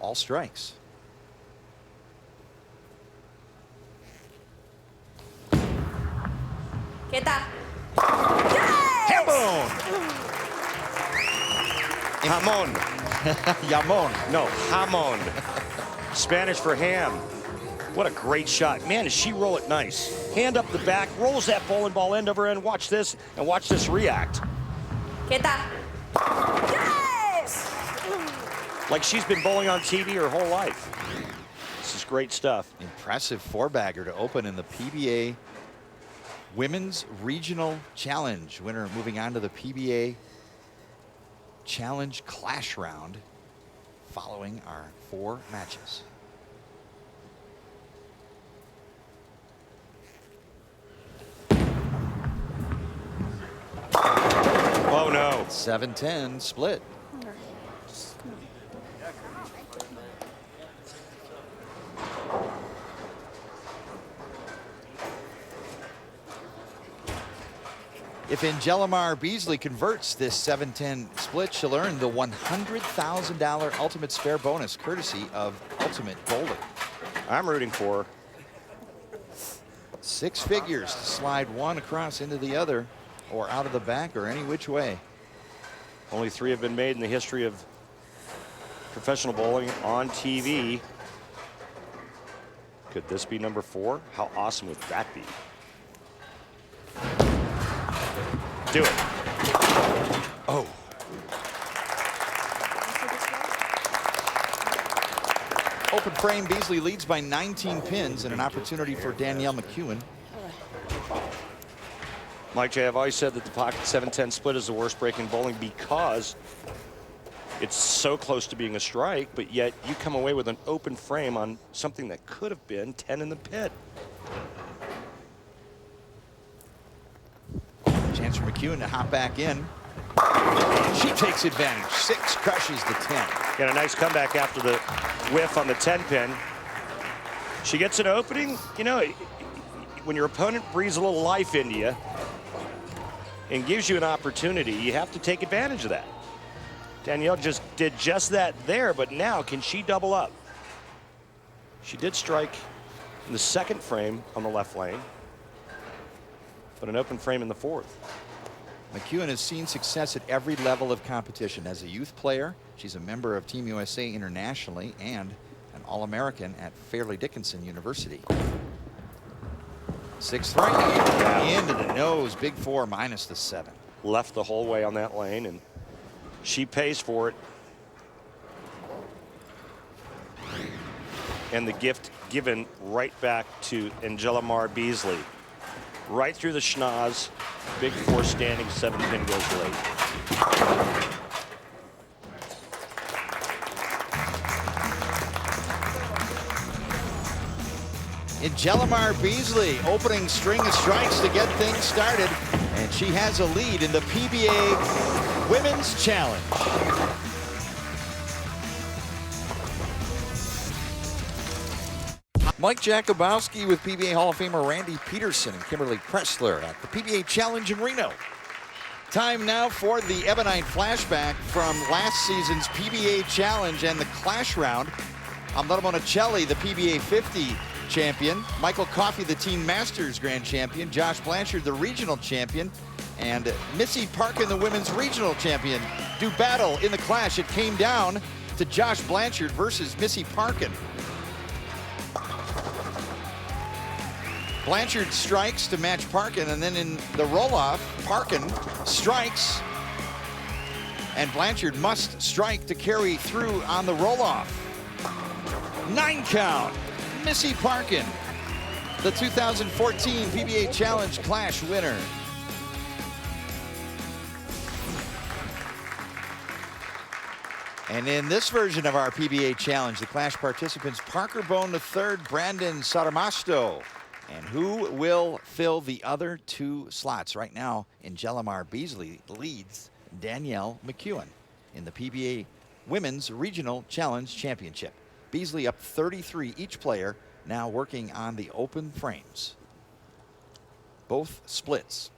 all strikes. Yes! Hamon! Jamon. Jamon. No, jamon. Spanish for ham. What a great shot. Man, does she roll it nice. Hand up the back, rolls that bowling ball end over end. Watch this, and watch this react. Yes! Like she's been bowling on TV her whole life. This is great stuff. Impressive 4-bagger to open in the PBA Women's Regional Challenge. Winner moving on to the PBA Challenge Clash round following our 4 matches. Oh, no. 7-10 split. If Angelimar Beasley converts this 7-10 split, she'll earn the $100,000 Ultimate Spare bonus, courtesy of Ultimate Bowling. I'm rooting for her. 6 figures to slide one across into the other, or out of the back, or any which way. Only 3 have been made in the history of professional bowling on TV. Could this be number 4? How awesome would that be? Do it. Oh. Open frame, Beasley leads by 19 pins and an opportunity for Danielle McEwen. Mike J, I've always said that the pocket 7-10 split is the worst break in bowling because it's so close to being a strike, but yet you come away with an open frame on something that could have been 10 in the pit. Chance for McEwen to hop back in. She takes advantage. 6 crushes the 10. Got a nice comeback after the whiff on the 10 pin. She gets an opening. You know, when your opponent breathes a little life into you and gives you an opportunity, you have to take advantage of that. Danielle just did just that there, but now can she double up? She did strike in the 2nd frame on the left lane, but an open frame in the 4th. McEwen has seen success at every level of competition. As a youth player, she's a member of Team USA internationally and an All-American at Fairleigh Dickinson University. 6-3 into the nose, big 4 minus the 7. Left the whole way on that lane, and she pays for it. And the gift given right back to Angelimar Beasley. Right through the schnoz. Big 4 standing, 7 pin goes late. Angelimar Beasley opening string of strikes to get things started, and she has a lead in the PBA Women's Challenge. Mike Jakubowski with PBA Hall of Famer Randy Peterson and Kimberly Pressler at the PBA Challenge in Reno. Time now for the Ebonite flashback from last season's PBA Challenge and the Clash round. Alberto Monicelli, the PBA 50 champion. Michael Coffey, the Team Masters Grand Champion. Josh Blanchard, the Regional Champion. And Missy Parkin, the Women's Regional Champion, do battle in the Clash. It came down to Josh Blanchard versus Missy Parkin. Blanchard strikes to match Parkin, and then in the roll-off, Parkin strikes, and Blanchard must strike to carry through on the roll-off. 9 count, Missy Parkin, the 2014 PBA Challenge Clash winner. And in this version of our PBA Challenge, the Clash participants, Parker Bone III, Brandon Saramasto. And who will fill the other 2 slots? Right now, Angelimar Beasley leads Danielle McEwen in the PBA Women's Regional Challenge Championship. Beasley up 33 each player, now working on the open frames. Both splits.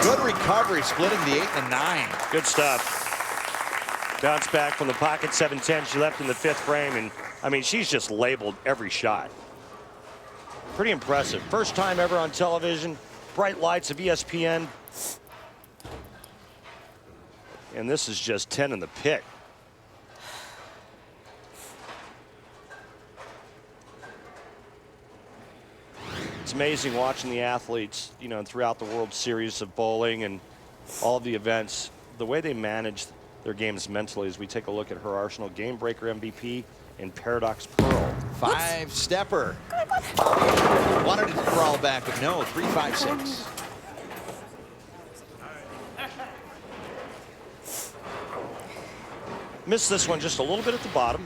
Good recovery, splitting the 8 and 9. Good stuff. Bounce back from the pocket 7-10. She left in the 5th frame, and I mean, she's just labeled every shot. Pretty impressive. First time ever on television. Bright lights of ESPN. And this is just 10 in the pit. It's amazing watching the athletes, you know, throughout the World Series of bowling and all of the events, the way they manage their games mentally as we take a look at her arsenal. Game breaker MVP and Paradox Pearl. 5-stepper. Wanted to crawl back, but no, 3-5-6. Missed this one just a little bit at the bottom.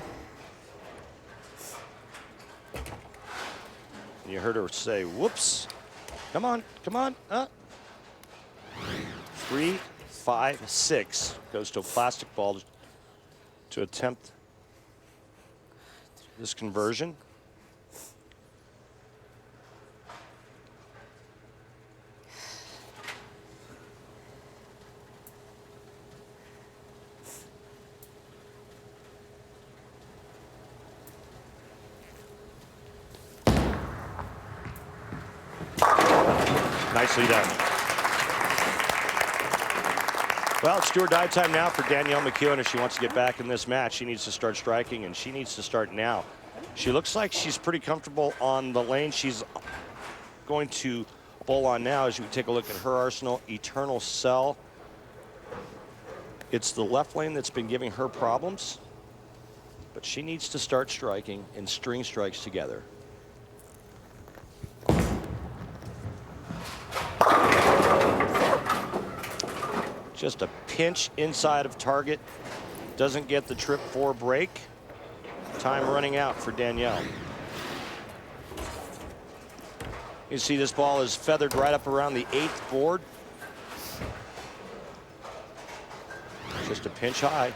And you heard her say, whoops. Come on, come on. 3, 5, 6. Goes to a plastic ball to attempt this conversion. Nicely done. Well, it's do or die time now for Danielle McEwen. If she wants to get back in this match, she needs to start striking, and she needs to start now. She looks like she's pretty comfortable on the lane she's going to bowl on now. As you take a look at her arsenal, Eternal Cell. It's the left lane that's been giving her problems, but she needs to start striking and string strikes together. Just a pinch inside of target. Doesn't get the trip 4 break. Time running out for Danielle. You see this ball is feathered right up around the 8th board. Just a pinch high.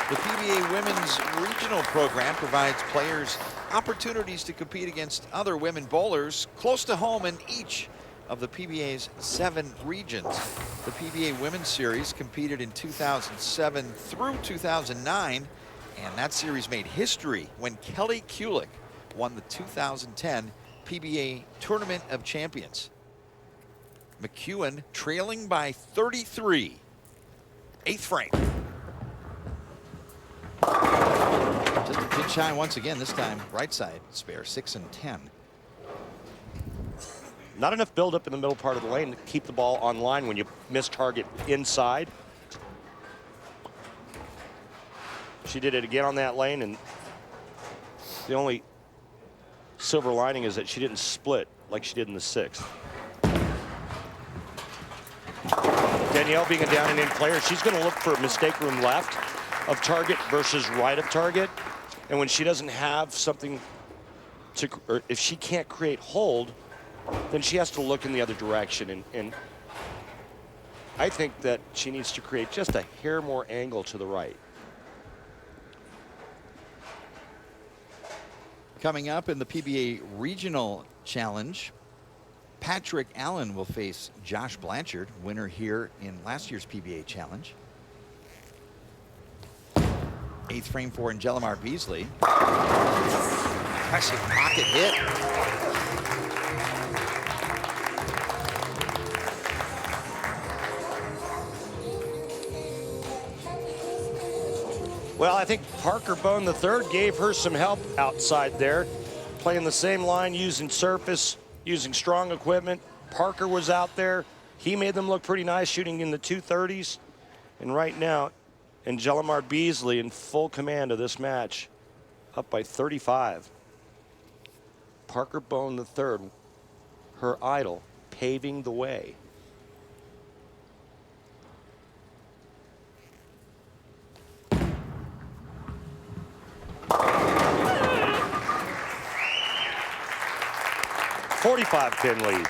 The PBA Women's Regional Program provides players opportunities to compete against other women bowlers close to home in each of the PBA's 7 regions. The PBA Women's Series competed in 2007 through 2009, and that series made history when Kelly Kulick won the 2010 PBA Tournament of Champions. McEwen trailing by 33. 8th frame. Just a pinch high once again, this time right side spare, 6 and 10. Not enough buildup in the middle part of the lane to keep the ball on line when you miss target inside. She did it again on that lane, and the only silver lining is that she didn't split like she did in the 6th. Danielle being a down and in player, she's going to look for mistake room left of target versus right of target. And when she doesn't have something to, or if she can't create hold, then she has to look in the other direction. And I think that she needs to create just a hair more angle to the right. Coming up in the PBA Regional Challenge, Patrick Allen will face Josh Blanchard, winner here in last year's PBA Challenge. 8th frame for Angelimar Beasley. Impressive pocket hit. Well, I think Parker Bone III gave her some help outside there, playing the same line, using surface, using strong equipment. Parker was out there. He made them look pretty nice, shooting in the 230s. And right now, Angelimar Beasley in full command of this match, up by 35. Parker Bone III, her idol, paving the way. .45-pin lead.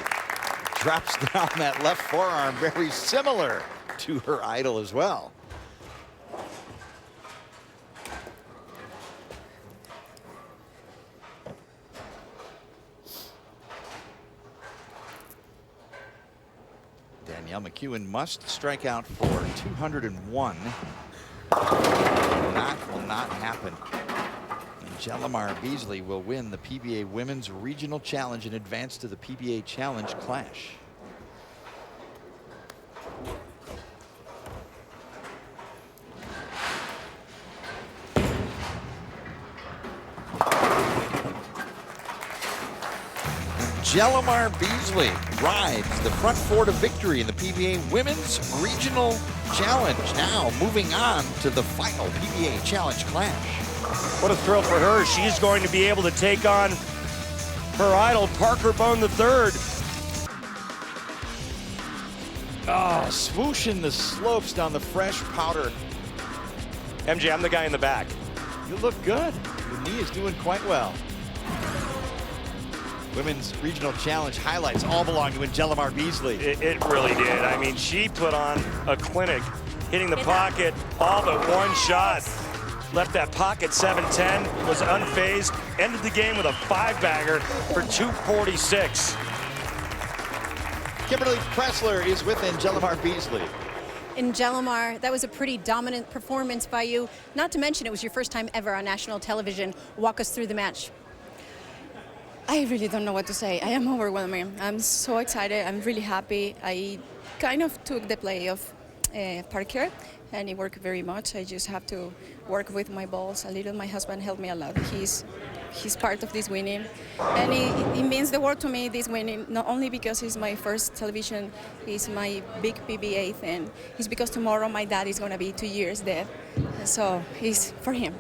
Drops down that left forearm, very similar to her idol as well. Danielle McEwen must strike out for 201. That will not happen. Angelimar Beasley will win the PBA Women's Regional Challenge and advance to the PBA Challenge Clash. Angelimar Beasley rides the front 4 to victory in the PBA Women's Regional Challenge. Now moving on to the final PBA Challenge Clash. What a thrill for her. She's going to be able to take on her idol, Parker Bone III. Oh, swooshing the slopes down the fresh powder. MJ, I'm the guy in the back. You look good. Your knee is doing quite well. Women's Regional Challenge highlights all belong to Angelimar Beasley. It really did. I mean, she put on a clinic, hitting the pocket all but one shot. Left that pocket 7-10, was unfazed, ended the game with a 5-bagger for 246. Kimberly Pressler is with Angelimar Beasley. Angelimar, that was a pretty dominant performance by you. Not to mention it was your first time ever on national television. Walk us through the match. I really don't know what to say. I am overwhelming. I'm so excited. I'm really happy. I kind of took the play of Parker, and it worked very much. I just have to work with my balls a little. My husband helped me a lot. He's part of this winning, and it means the world to me, this winning, not only because it's my first television, it's my big PBA thing. It's because tomorrow my dad is going to be 2 years dead, so it's for him.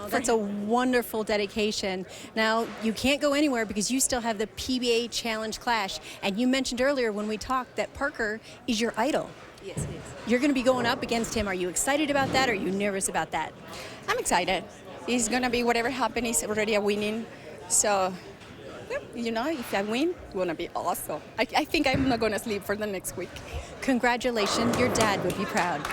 That's a wonderful dedication. Now, you can't go anywhere because you still have the PBA Challenge Clash. And you mentioned earlier when we talked that Parker is your idol. Yes, it is. You're going to be going up against him. Are you excited about that or are you nervous about that? I'm excited. It's going to be whatever happens, it's already a winning. So, you know, if I win, it's going to be awesome. I think I'm not going to sleep for the next week. Congratulations. Your dad would be proud.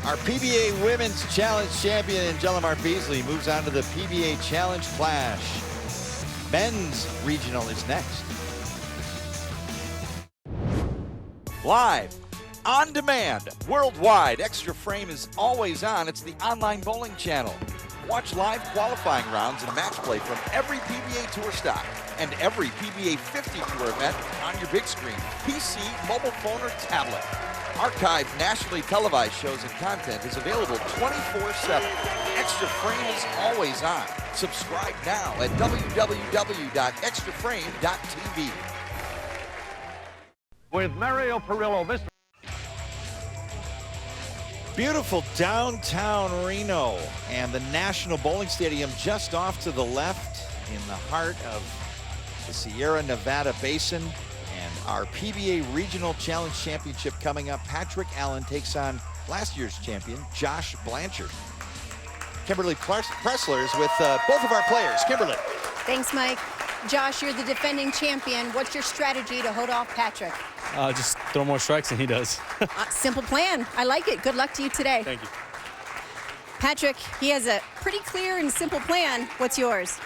Our PBA Women's Challenge champion Angelimar Beasley moves on to the PBA Challenge Clash. Men's Regional is next. Live, on demand, worldwide, Extra Frame is always on. It's the online bowling channel. Watch live qualifying rounds and match play from every PBA Tour stock and every PBA 50 Tour event on your big screen, PC, mobile phone, or tablet. Archived nationally televised shows and content is available 24/7. Extra Frame is always on. Subscribe now at www.extraframe.tv. With Mario Perillo, this Beautiful downtown Reno and the National Bowling Stadium just off to the left in the heart of the Sierra Nevada Basin. And our PBA Regional Challenge Championship coming up. Patrick Allen takes on last year's champion, Josh Blanchard. Kimberly Pressler is with both of our players. Kimberly. Thanks, Mike. Josh, you're the defending champion. What's your strategy to hold off Patrick? Just throw more strikes than he does. Simple plan. I like it. Good luck to you today. Thank you. Patrick, he has a pretty clear and simple plan. What's yours?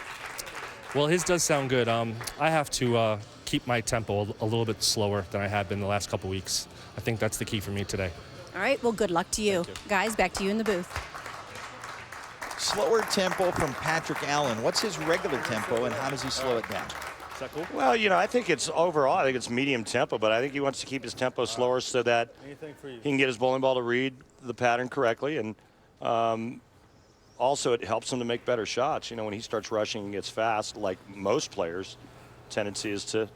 Well, his does sound good. I have to keep my tempo a little bit slower than I have been the last couple weeks. I think that's the key for me today. All right, well, good luck to you. Guys, back to you in the booth. Slower tempo from Patrick Allen. What's his regular tempo and how does he slow it down? Is that cool? Well, you know, I think it's overall, I think it's medium tempo, but I think he wants to keep his tempo slower so that he can get his bowling ball to read the pattern correctly. And also it helps him to make better shots. You know, when he starts rushing and gets fast, like most players, tendency is to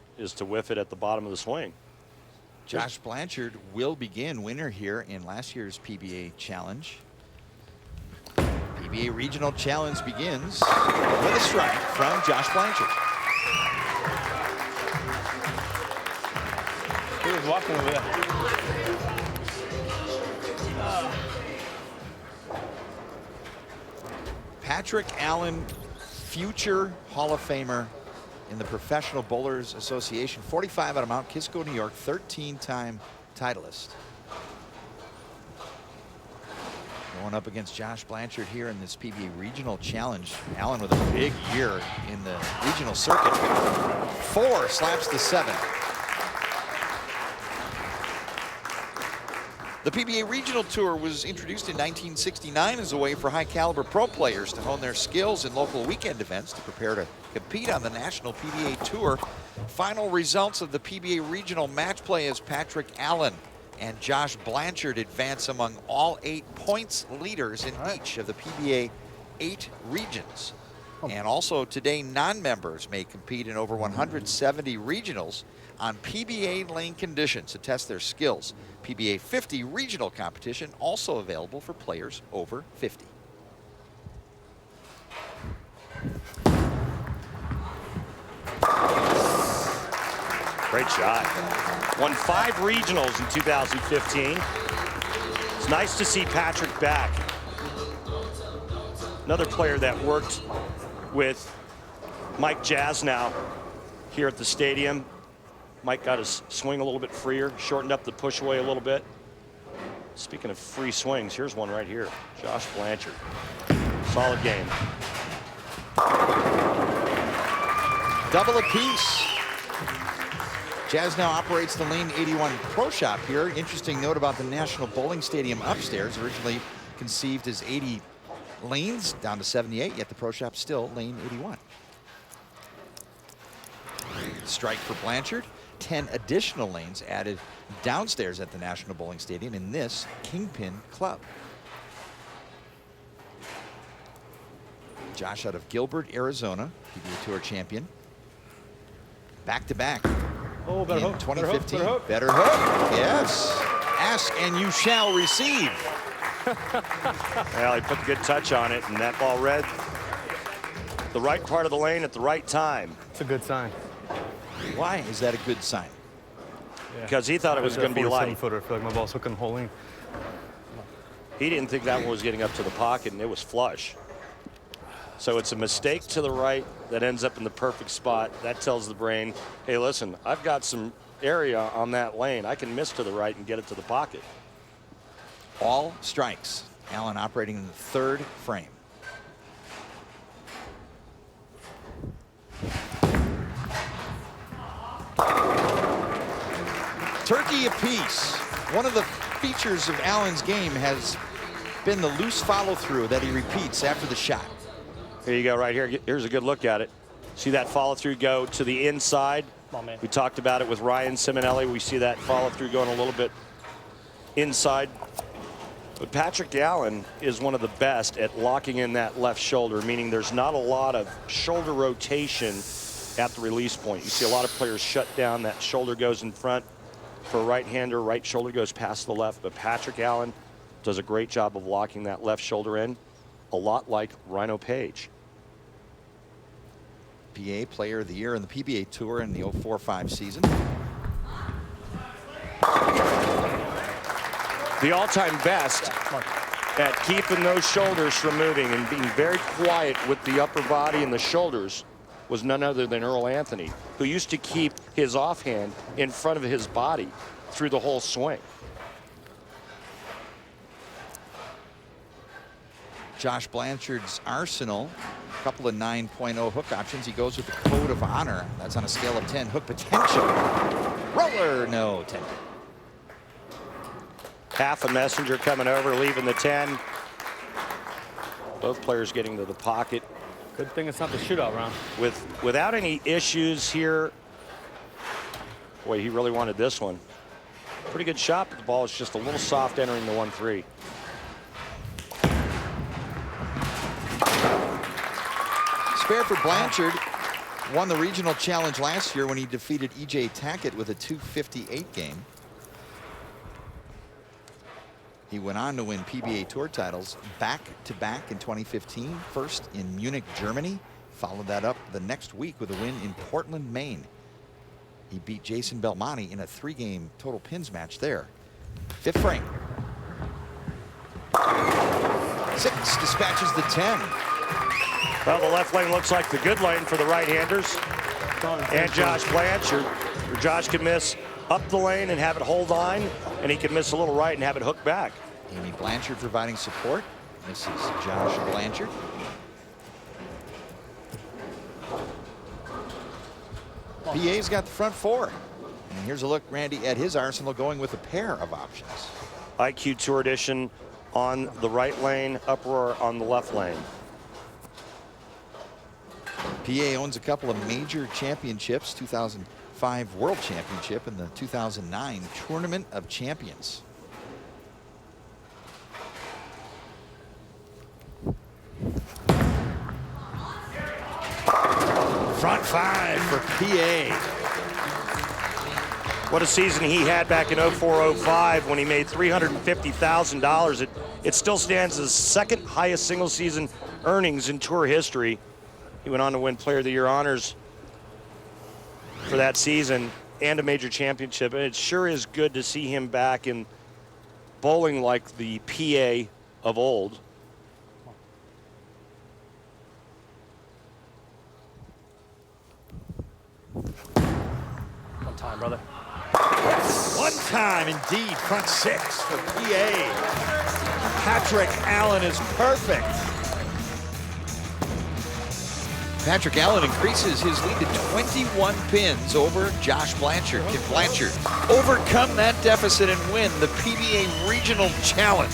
whiff it at the bottom of the swing. Josh Blanchard will begin, winner here in last year's PBA Challenge. PBA Regional Challenge begins with a strike from Josh Blanchard. He was walking over there. Patrick Allen, future Hall of Famer in the Professional Bowlers Association, 45 out of Mount Kisco, New York, 13-time titleist. Going up against Josh Blanchard here in this PBA Regional Challenge. Allen with a big year in the regional circuit. 4 slaps to 7. The PBA Regional Tour was introduced in 1969 as a way for high-caliber pro players to hone their skills in local weekend events to prepare to compete on the National PBA Tour. Final results of the PBA Regional match play as Patrick Allen and Josh Blanchard advance among all 8 points leaders in each of the PBA 8 regions. And also today, non-members may compete in over 170 regionals on PBA lane conditions to test their skills. PBA 50 regional competition also available for players over 50. Great shot. Won 5 regionals in 2015. It's nice to see Patrick back. Another player that worked with Mike Jasnow here at the stadium. Mike got his swing a little bit freer, shortened up the push away a little bit. Speaking of free swings, here's one right here. Josh Blanchard. Solid game. Double apiece. Jasnow operates the Lane 81 Pro Shop here. Interesting note about the National Bowling Stadium upstairs, originally conceived as 80 lanes, down to 78, yet the Pro Shop still Lane 81. Strike for Blanchard. 10 additional lanes added downstairs at the National Bowling Stadium in this Kingpin Club. Josh out of Gilbert, Arizona, PBA Tour champion. Back-to-back. Oh, better in hook, 2015. better hook. Yes. Ask and you shall receive. Well, he put a good touch on it, and that ball read the right part of the lane at the right time. It's a good sign. Why is that a good sign? Because he thought it was going to be light. Footer. I feel like my ball's hooking the whole lane. He didn't think that one was getting up to the pocket, and it was flush. So it's a mistake to the right that ends up in the perfect spot. That tells the brain, hey, listen, I've got some area on that lane. I can miss to the right and get it to the pocket. All strikes. Allen operating in the 3rd frame. Turkey apiece. One of the features of Allen's game has been the loose follow-through that he repeats after the shot. Here you go, right here. Here's a good look at it. See that follow-through go to the inside? We talked about it with Ryan Simonelli. We see that follow-through going a little bit inside. But Patrick Allen is one of the best at locking in that left shoulder, meaning there's not a lot of shoulder rotation at the release point. You see a lot of players shut down. That shoulder goes in front. For a right-hander, right shoulder goes past the left. But Patrick Allen does a great job of locking that left shoulder in, a lot like Rhino Page. PA Player of the Year in the PBA Tour in the 04-05 season. The all-time best at keeping those shoulders from moving and being very quiet with the upper body and the shoulders was none other than Earl Anthony, who used to keep his offhand in front of his body through the whole swing. Josh Blanchard's arsenal, a couple of 9.0 hook options. He goes with the Code of Honor. That's on a scale of 10. Hook potential. Roller, no, 10. Half a messenger coming over, leaving the 10. Both players getting to the pocket. Good thing it's not the shootout round. Without any issues here. Boy, he really wanted this one. Pretty good shot, but the ball is just a little soft entering the 1-3. Spare for Blanchard. Won the regional challenge last year when he defeated E.J. Tackett with a 258 game. He went on to win PBA Tour titles back-to-back in 2015. First in Munich, Germany. Followed that up the next week with a win in Portland, Maine. He beat Jason Belmonte in a 3-game total pins match there. 5th frame. 6 dispatches the 10. Well, the left lane looks like the good lane for the right-handers. And Josh Blanchard. Or Josh can miss up the lane and have it hold line, and he can miss a little right and have it hook back. Amy Blanchard providing support. This is Josh Blanchard. PA's got the front 4. And here's a look, Randy, at his arsenal going with a pair of options. IQ Tour Edition on the right lane, Uproar on the left lane. PA owns a couple of major championships, 2005 World Championship and the 2009 Tournament of Champions. Front 5 for PA. What a season he had back in 04-05 when he made $350,000. It still stands as second highest single season earnings in tour history. He went on to win Player of the Year honors for that season. and a major championship. And it sure is good to see him back in bowling like the PA of old. One time, brother. One time, indeed. Front six for PA. Patrick Allen is perfect. Patrick Allen increases his lead to 21 pins over Josh Blanchard. Can Blanchard overcome that deficit and win the PBA Regional Challenge?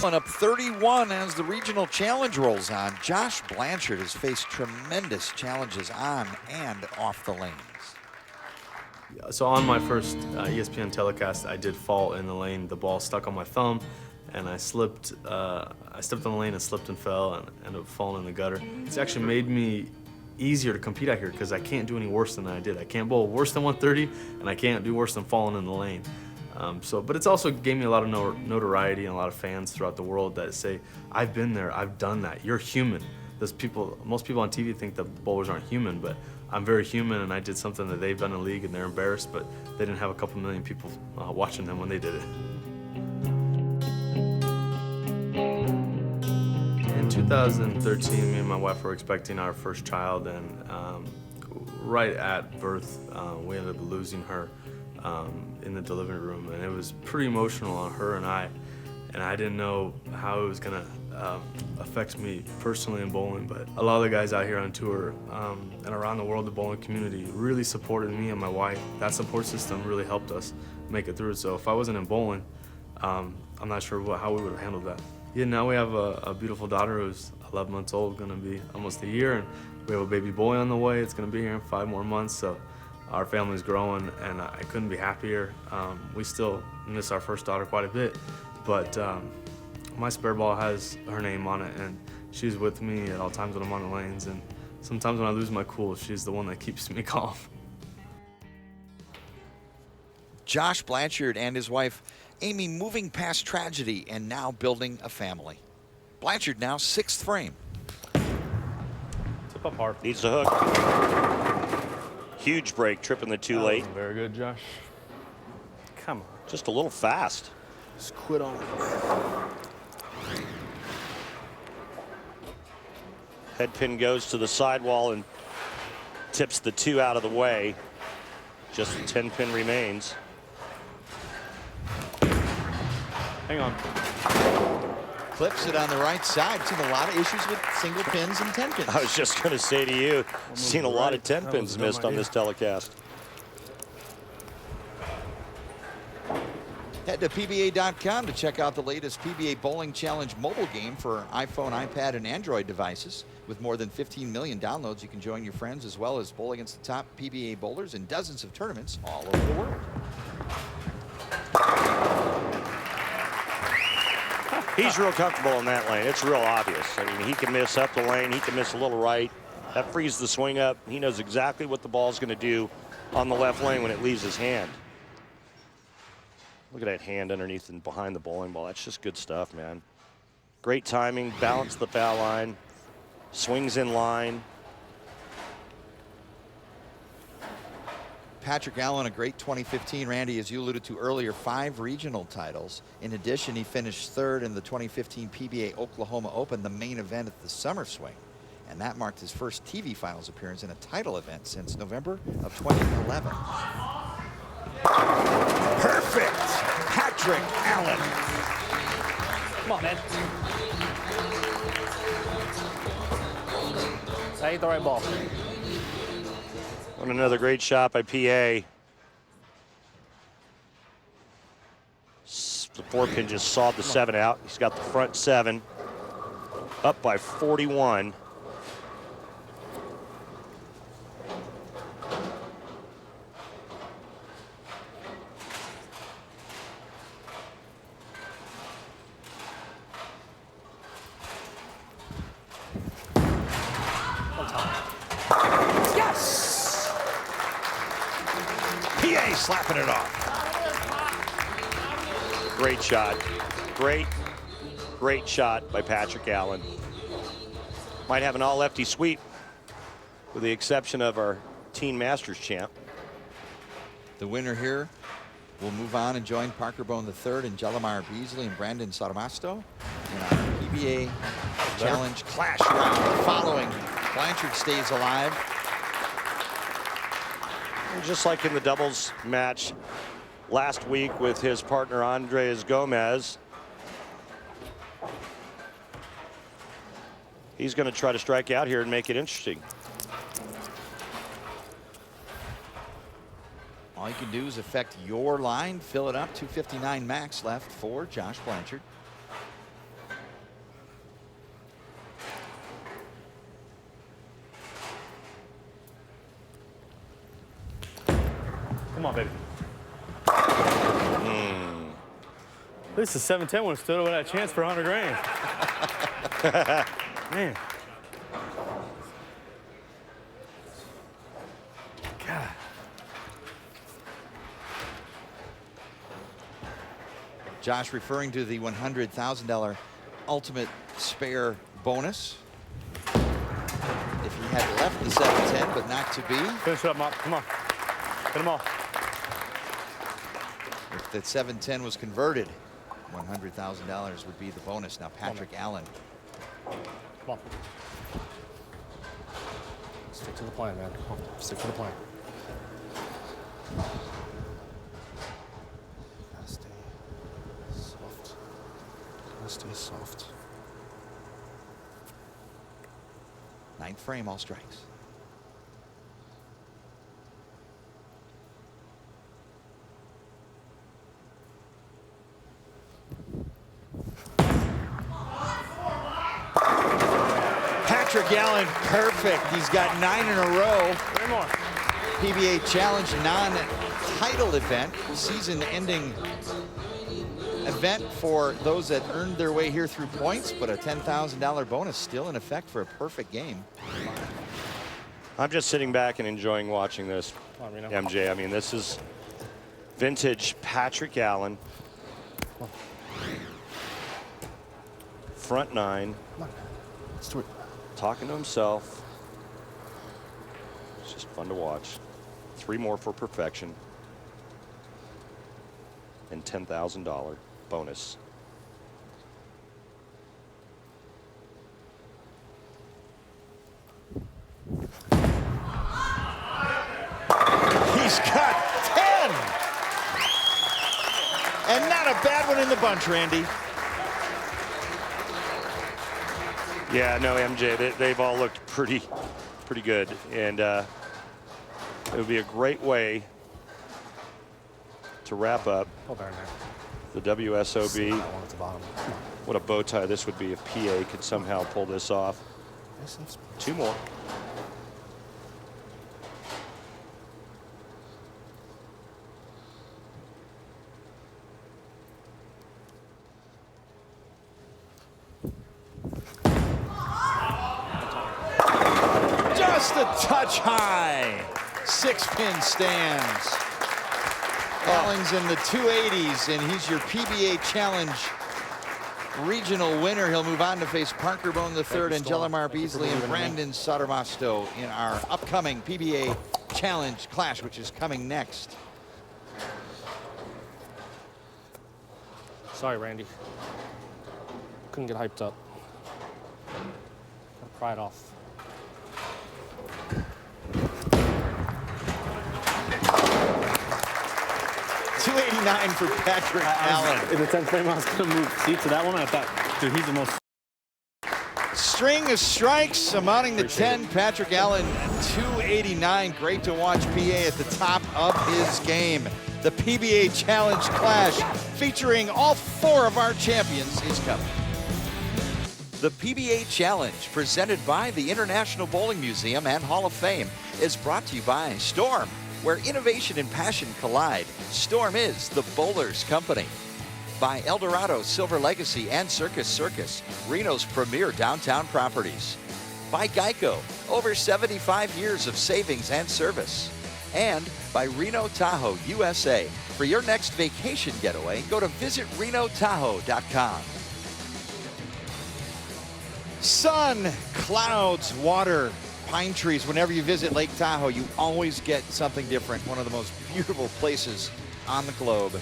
Up 31 as the Regional Challenge rolls on. Josh Blanchard has faced tremendous challenges on and off the lanes. So on my first ESPN telecast, I did fall in the lane. The ball stuck on my thumb, and I slipped. I stepped on the lane and slipped and fell, and ended up falling in the gutter. It's actually made me easier to compete out here because I can't do any worse than I did. I can't bowl worse than 130, and I can't do worse than falling in the lane. But it's also gave me a lot of notoriety and a lot of fans throughout the world that say, I've been there, I've done that. You're human. Most people on TV think that bowlers aren't human, but I'm very human, and I did something that they've done in the league, and they're embarrassed, but they didn't have a couple million people watching them when they did it. In 2013, me and my wife were expecting our first child, and right at birth, we ended up losing her in the delivery room, and it was pretty emotional on her and I didn't know how it was gonna affect me personally in bowling, but a lot of the guys out here on tour and around the world, the bowling community really supported me and my wife. That support system really helped us make it through. So if I wasn't in bowling, I'm not sure how we would have handled that. Yeah, now we have a beautiful daughter who's 11 months old, gonna be almost a year, and we have a baby boy on the way. It's gonna be here in 5 more months, so our family's growing, and I couldn't be happier. We still miss our first daughter quite a bit, but my spare ball has her name on it, and she's with me at all times when I'm on the lanes, and sometimes when I lose my cool, she's the one that keeps me calm. Josh Blanchard and his wife Amy moving past tragedy and now building a family. Blanchard now 6th frame. Tip up hard. Needs the hook. Huge break, tripping the too late. Very good, Josh. Come on. Just a little fast. Just quit on it. Head pin goes to the sidewall and tips the 2 out of the way. Just the 10 pin remains. Hang on. Clips it on the right side. Seen a lot of issues with single pins and 10 pins. I was just going to say to you, seen a lot of 10 pins missed on this telecast. Head to PBA.com to check out the latest PBA Bowling Challenge mobile game for iPhone, iPad, and Android devices. With more than 15 million downloads, you can join your friends as well as bowl against the top PBA bowlers in dozens of tournaments all over the world. He's real comfortable in that lane. It's real obvious. I mean, he can miss up the lane. He can miss a little right. That frees the swing up. He knows exactly what the ball's going to do on the left lane when it leaves his hand. Look at that hand underneath and behind the bowling ball. That's just good stuff, man. Great timing, balance the foul line, swings in line. Patrick Allen, a great 2015. Randy, as you alluded to earlier, 5 regional titles. In addition, he finished 3rd in the 2015 PBA Oklahoma Open, the main event at the Summer Swing. And that marked his first TV finals appearance in a title event since November of 2011. Perfect! Patrick Allen. Come on, man. That ain't the right ball. And another great shot by PA. The 4 pin just sawed the 7 out. He's got the front 7 up by 41. Yes! PA slapping it off. Great shot. Great shot by Patrick Allen. Might have an all-lefty sweep with the exception of our Teen Masters champ. The winner here will move on and join Parker Bone III and Jelimar Beasley and Brandon Saramasto in our PBA Challenge Clash round following. Blanchard stays alive. And just like in the doubles match last week with his partner Andres Gomez, he's going to try to strike out here and make it interesting. All you can do is affect your line, fill it up. 259 max left for Josh Blanchard. Come on, baby. At least the 710 would have stood over that chance for 100 grand. Man. God. Josh referring to the $100,000 ultimate spare bonus. If he had left the 710, but not to be. Finish up, Mop. Come on. Get them all. If that 710 was converted, $100,000 would be the bonus. Now Patrick Allen. Come on. Stick to the plan, man. Stick to the plan. Gotta stay soft. Gotta stay soft. Ninth frame, all strikes. Patrick Allen, perfect. He's got 9 in a row. 3 more. PBA Challenge non-title event, season-ending event for those that earned their way here through points, but a $10,000 bonus still in effect for a perfect game. I'm just sitting back and enjoying watching this, MJ. I mean, this is vintage Patrick Allen. Front 9. Come on. Let's do it. Talking to himself. It's just fun to watch. 3 more for perfection. And $10,000 bonus. He's got 10! And not a bad one in the bunch, Randy. Yeah, no, MJ, they've all looked pretty good. And it would be a great way to wrap up the WSOB. What a bow tie this would be if PA could somehow pull this off. 2 more. Just a touch high. 6-pin stands. Allen's in the 280s, and he's your PBA Challenge regional winner. He'll move on to face Parker Bone III and Jelimar Beasley and Brandon Saramasto in our upcoming PBA Challenge Clash, which is coming next. Sorry, Randy. Couldn't get hyped up. Gotta pry it off. $289 for Patrick Allen. In the 10th frame, I was going to move seat to that one. I thought, dude, he's the most. String of strikes amounting to 10. Patrick Allen, 289. Great to watch PA at the top of his game. The PBA Challenge Clash featuring all 4 of our champions is coming. The PBA Challenge, presented by the International Bowling Museum and Hall of Fame, is brought to you by Storm, where innovation and passion collide. Storm is the bowler's company. By Eldorado Silver Legacy and Circus Circus, Reno's premier downtown properties. By Geico, over 75 years of savings and service. And by Reno Tahoe USA. For your next vacation getaway, go to visitrenotahoe.com. Sun, clouds, water, pine trees. Whenever you visit Lake Tahoe, you always get something different. One of the most beautiful places on the globe.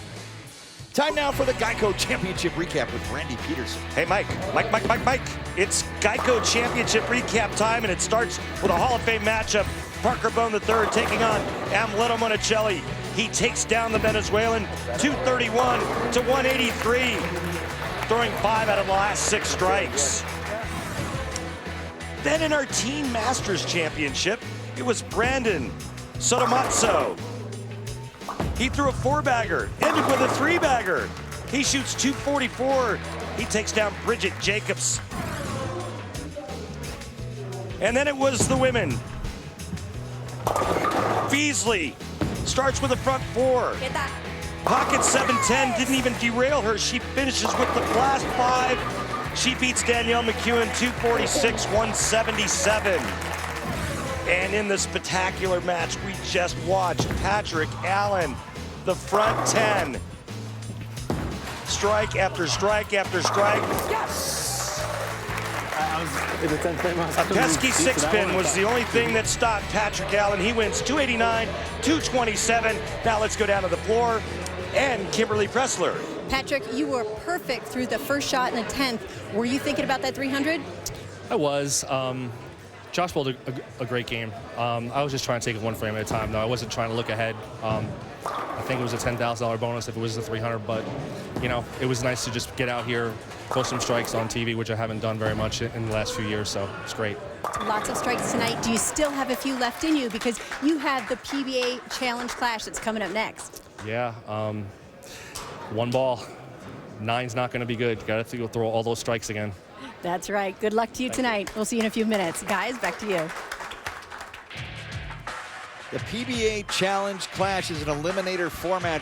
Time now for the Geico Championship recap with Randy Peterson. Hey, Mike. It's Geico Championship recap time, and it starts with a Hall of Fame matchup. Parker Bone III taking on Amleto Monicelli. He takes down the Venezuelan 231 to 183, throwing 5 out of the last 6 strikes. Then in our Teen Masters Championship, it was Brandon Sotomayor. He threw a 4-bagger, ended with a 3-bagger. He shoots 244. He takes down Bridget Jacobs. And then it was the women. Beasley starts with a front 4. Pocket 710 didn't even derail her. She finishes with the last 5. She beats Danielle McEwen 246-177. And in the spectacular match we just watched, Patrick Allen, the front 10. Strike after strike after strike. Yes! A pesky 6-pin was the only thing that stopped Patrick Allen. He wins 289-227. Now let's go down to the floor and Kimberly Pressler. Patrick, you were perfect through the first shot in the 10th. Were you thinking about that 300? I was. Josh bowled a great game. I was just trying to take it one frame at a time, though. I wasn't trying to look ahead. I think it was a $10,000 bonus if it was a 300, but, you know, it was nice to just get out here, throw some strikes on TV, which I haven't done very much in the last few years, so it's great. Lots of strikes tonight. Do you still have a few left in you? Because you have the PBA Challenge Clash that's coming up next. Yeah, 1 ball. 9's not going to be good. Got to go throw all those strikes again. That's right. Good luck to you tonight. We'll see you in a few minutes. Guys, back to you. The PBA Challenge Clash is an eliminator format,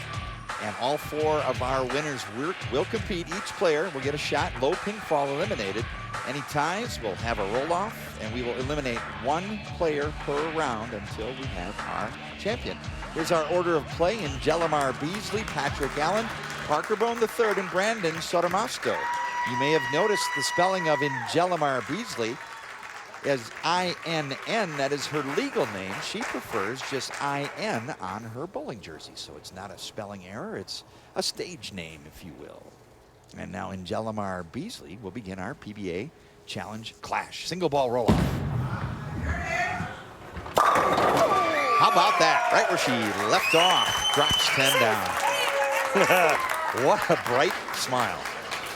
and all 4 of our winners will compete. Each player will get a shot. Low ping fall eliminated. Any ties, we'll have a roll-off, and we will eliminate 1 player per round until we have our champion. Here's our order of play in Jelimar Beasley, Patrick Allen, Parker Bone III, and Brandon Sotomayor. You may have noticed the spelling of Jelimar Beasley as I-N-N. That is her legal name. She prefers just I-N on her bowling jersey. So it's not a spelling error. It's a stage name, if you will. And now Jelimar Beasley will begin our PBA Challenge Clash. Single ball roll-off. How about that? Right where she left off. Drops 10 down. What a bright smile.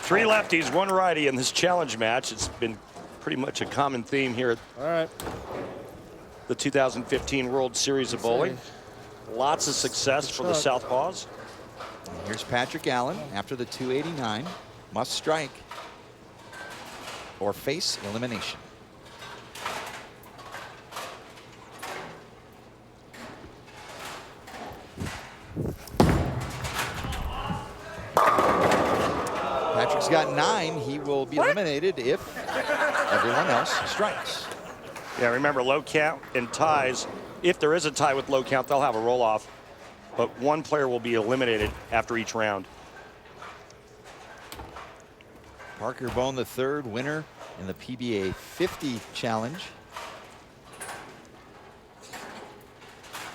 3 lefties, 1 righty in this challenge match. It's been pretty much a common theme here at the 2015 World Series of Bowling. Lots of success for the Southpaws. Here's Patrick Allen after the 289. Must strike or face elimination. Patrick's got 9. He will be eliminated if everyone else strikes. Yeah, remember, low count and ties. If there is a tie with low count, they'll have a roll-off. But 1 player will be eliminated after each round. Parker Bone III, winner in the PBA 50 Challenge.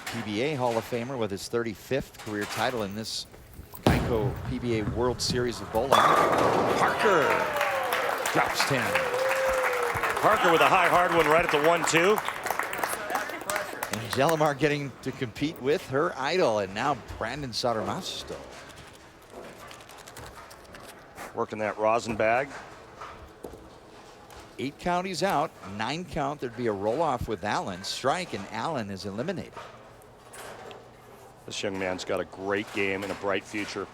PBA Hall of Famer with his 35th career title in this Geico PBA World Series of Bowling. Parker drops 10. Parker with a high hard one right at the 1-2. And Jelimar getting to compete with her idol, and now Brandon Sotomayor. Working that rosin bag. 8 count, he's out. 9 count, there'd be a roll-off with Allen. Strike, and Allen is eliminated. This young man's got a great game and a bright future.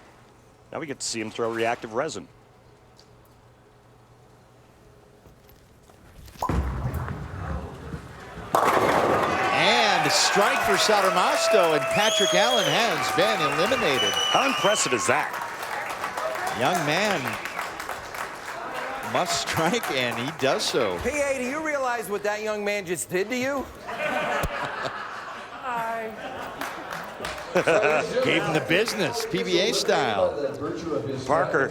Now we get to see him throw reactive resin. And a strike for Sotomayor, and Patrick Allen has been eliminated. How impressive is that? Young man must strike, and he does so. PA, do you realize what that young man just did to you? Gave him the business, PBA style. Parker,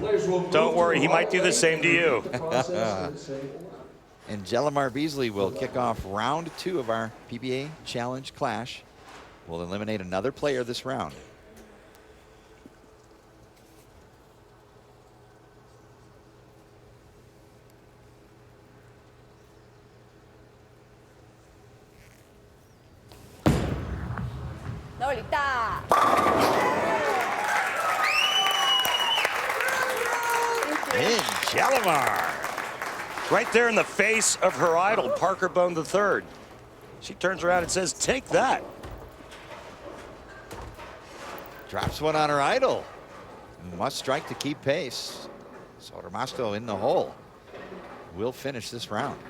don't worry, he might do the same to you. And Jelimar Beasley will kick off round 2 of our PBA Challenge Clash. We'll eliminate another player this round. In Jelimar. Right there in the face of her idol, Parker Bone III. She turns around and says, take that. Drops one on her idol. Must strike to keep pace. Sotomayor in the hole. Will finish this round.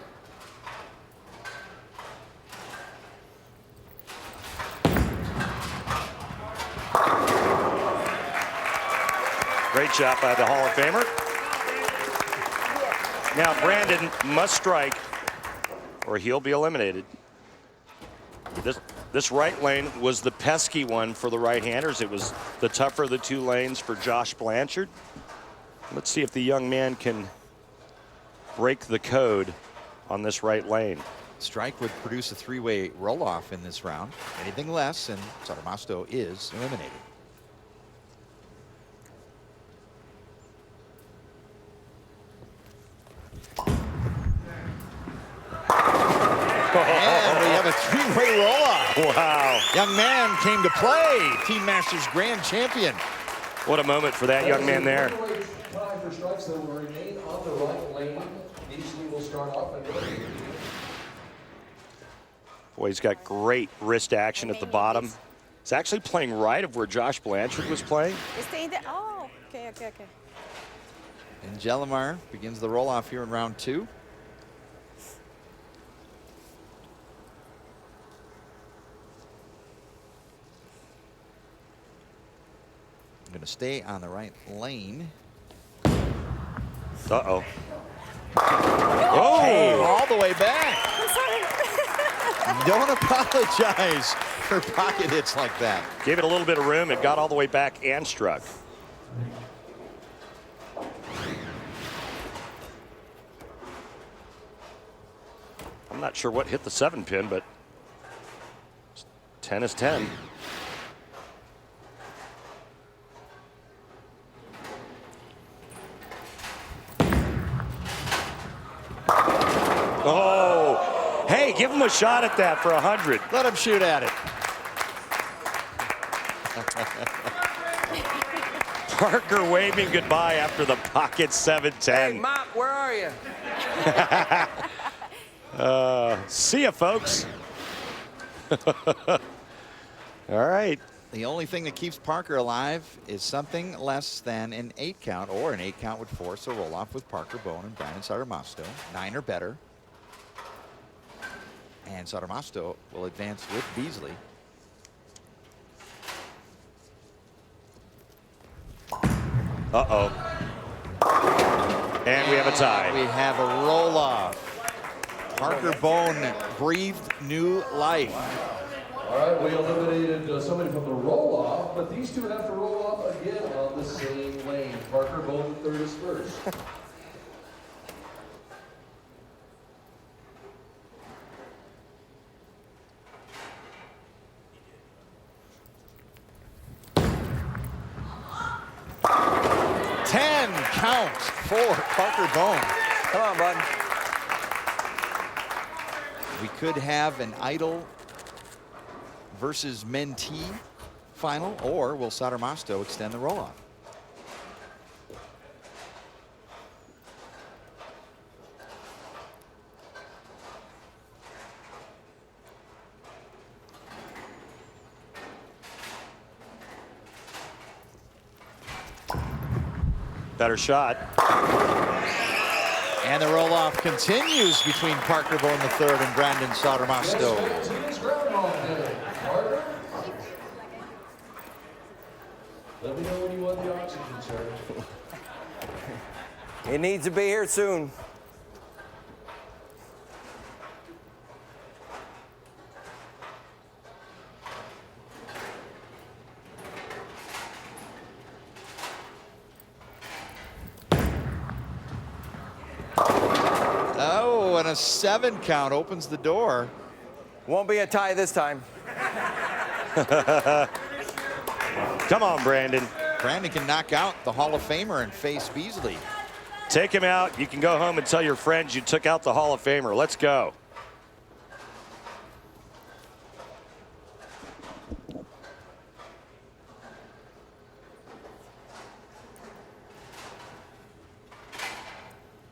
Great job by the Hall of Famer. Now Brandon must strike or he'll be eliminated. This right lane was the pesky one for the right-handers. It was the tougher of the 2 lanes for Josh Blanchard. Let's see if the young man can break the code on this right lane. Strike would produce a 3-way roll-off in this round. Anything less, and Sotomayor is eliminated. And we have a 3-way roll-off. Wow. Young man came to play. Team Masters Grand Champion. What a moment for that young man there. Time for strikes that will remain on the right lane. Beasley will start off and Boy, he's got great wrist action at the bottom. He's actually playing right of where Josh Blanchard was playing. Stay there. Oh, okay. And Jelimar begins the roll-off here in round 2. I'm going to stay on the right lane. Uh-oh. Came all the way back. I'm sorry. Don't apologize for pocket hits like that. Gave it a little bit of room. It got all the way back and struck. I'm not sure what hit the 7-pin, but 10 is 10. Oh, hey, give him a shot at that for 100. Let him shoot at it. Parker waving goodbye after the pocket 7-10. Hey, Mop, where are you? See ya, folks. All right. The only thing that keeps Parker alive is something less than an 8 count, or an 8 count would force a roll-off with Parker Bone and Brandon Sotomayor. 9 or better. And Sotomayor will advance with Beasley. Uh-oh. And we have a tie. We have a roll-off. Parker Bone breathed new life. all right, we eliminated somebody from the roll-off, but these two have to roll off again on the same lane. Parker Bone third is first. Count for Parker Bone. Come on, bud. We could have an idol versus mentee final, or will Sotomayor extend the roll-off? Better shot. And the roll-off continues between Parker Bone III and Brandon Sotomayor. Let me know when you want the oxygen, sir. It needs to be here soon. Oh, and a 7 count opens the door. Won't be a tie this time. Come on, Brandon. Brandon can knock out the Hall of Famer and face Beasley. Take him out. You can go home and tell your friends you took out the Hall of Famer. Let's go.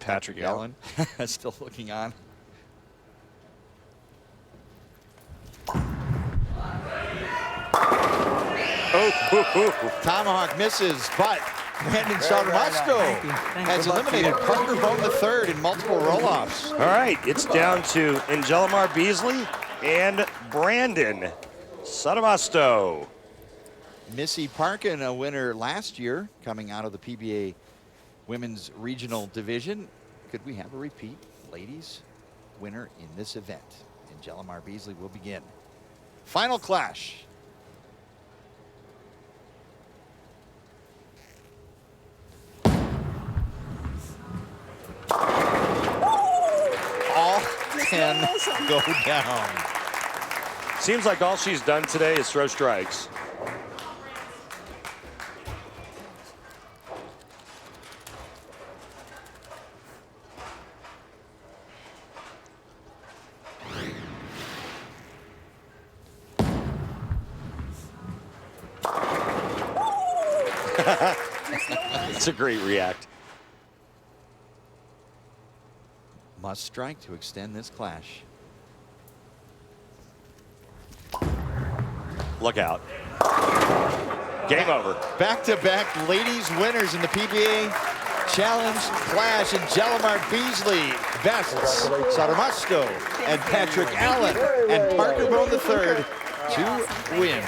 Patrick Allen. Still looking on. Tomahawk misses, but Brandon Sarmasco has eliminated Parker Bone III in multiple roll-offs. All right, it's down to Angelimar Beasley and Brandon Sarmasco. Missy Parkin, a winner last year, coming out of the PBA Women's Regional Division. Could we have a repeat ladies winner in this event? Angelimar Beasley will begin. Final clash. All 10 go down. Seems like all she's done today is throw strikes. It's a great react. Must strike to extend this clash. Look out. Game over. Back-to-back ladies winners in the PBA Challenge Clash. Angelimar Beasley bests Sarmasco and Patrick Allen and Parker Bone III to win.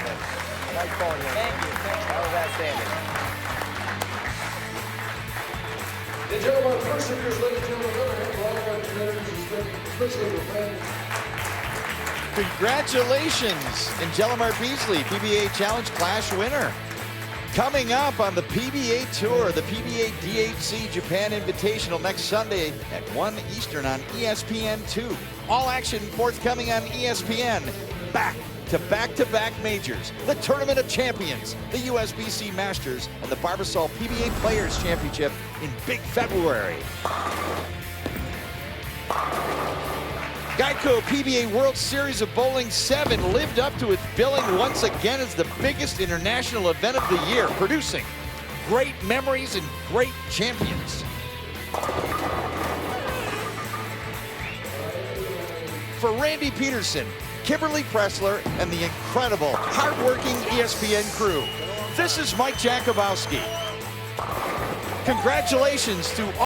Nice ball, man. Thank you. That was outstanding. And gentlemen, first of yours, ladies and gentlemen, for all of our competitors, especially the fans. Congratulations, Angelimar Beasley, PBA Challenge Clash winner. Coming up on the PBA Tour, the PBA DHC Japan Invitational next Sunday at 1 Eastern on ESPN2. All action forthcoming on ESPN. Back-to-back majors, the Tournament of Champions, the USBC Masters, and the Barbasol PBA Players Championship in big February. Geico PBA World Series of Bowling 7 lived up to its billing once again as the biggest international event of the year, producing great memories and great champions. For Randy Peterson, Kimberly Pressler, and the incredible, hardworking ESPN crew, this is Mike Jakubowski. Congratulations to all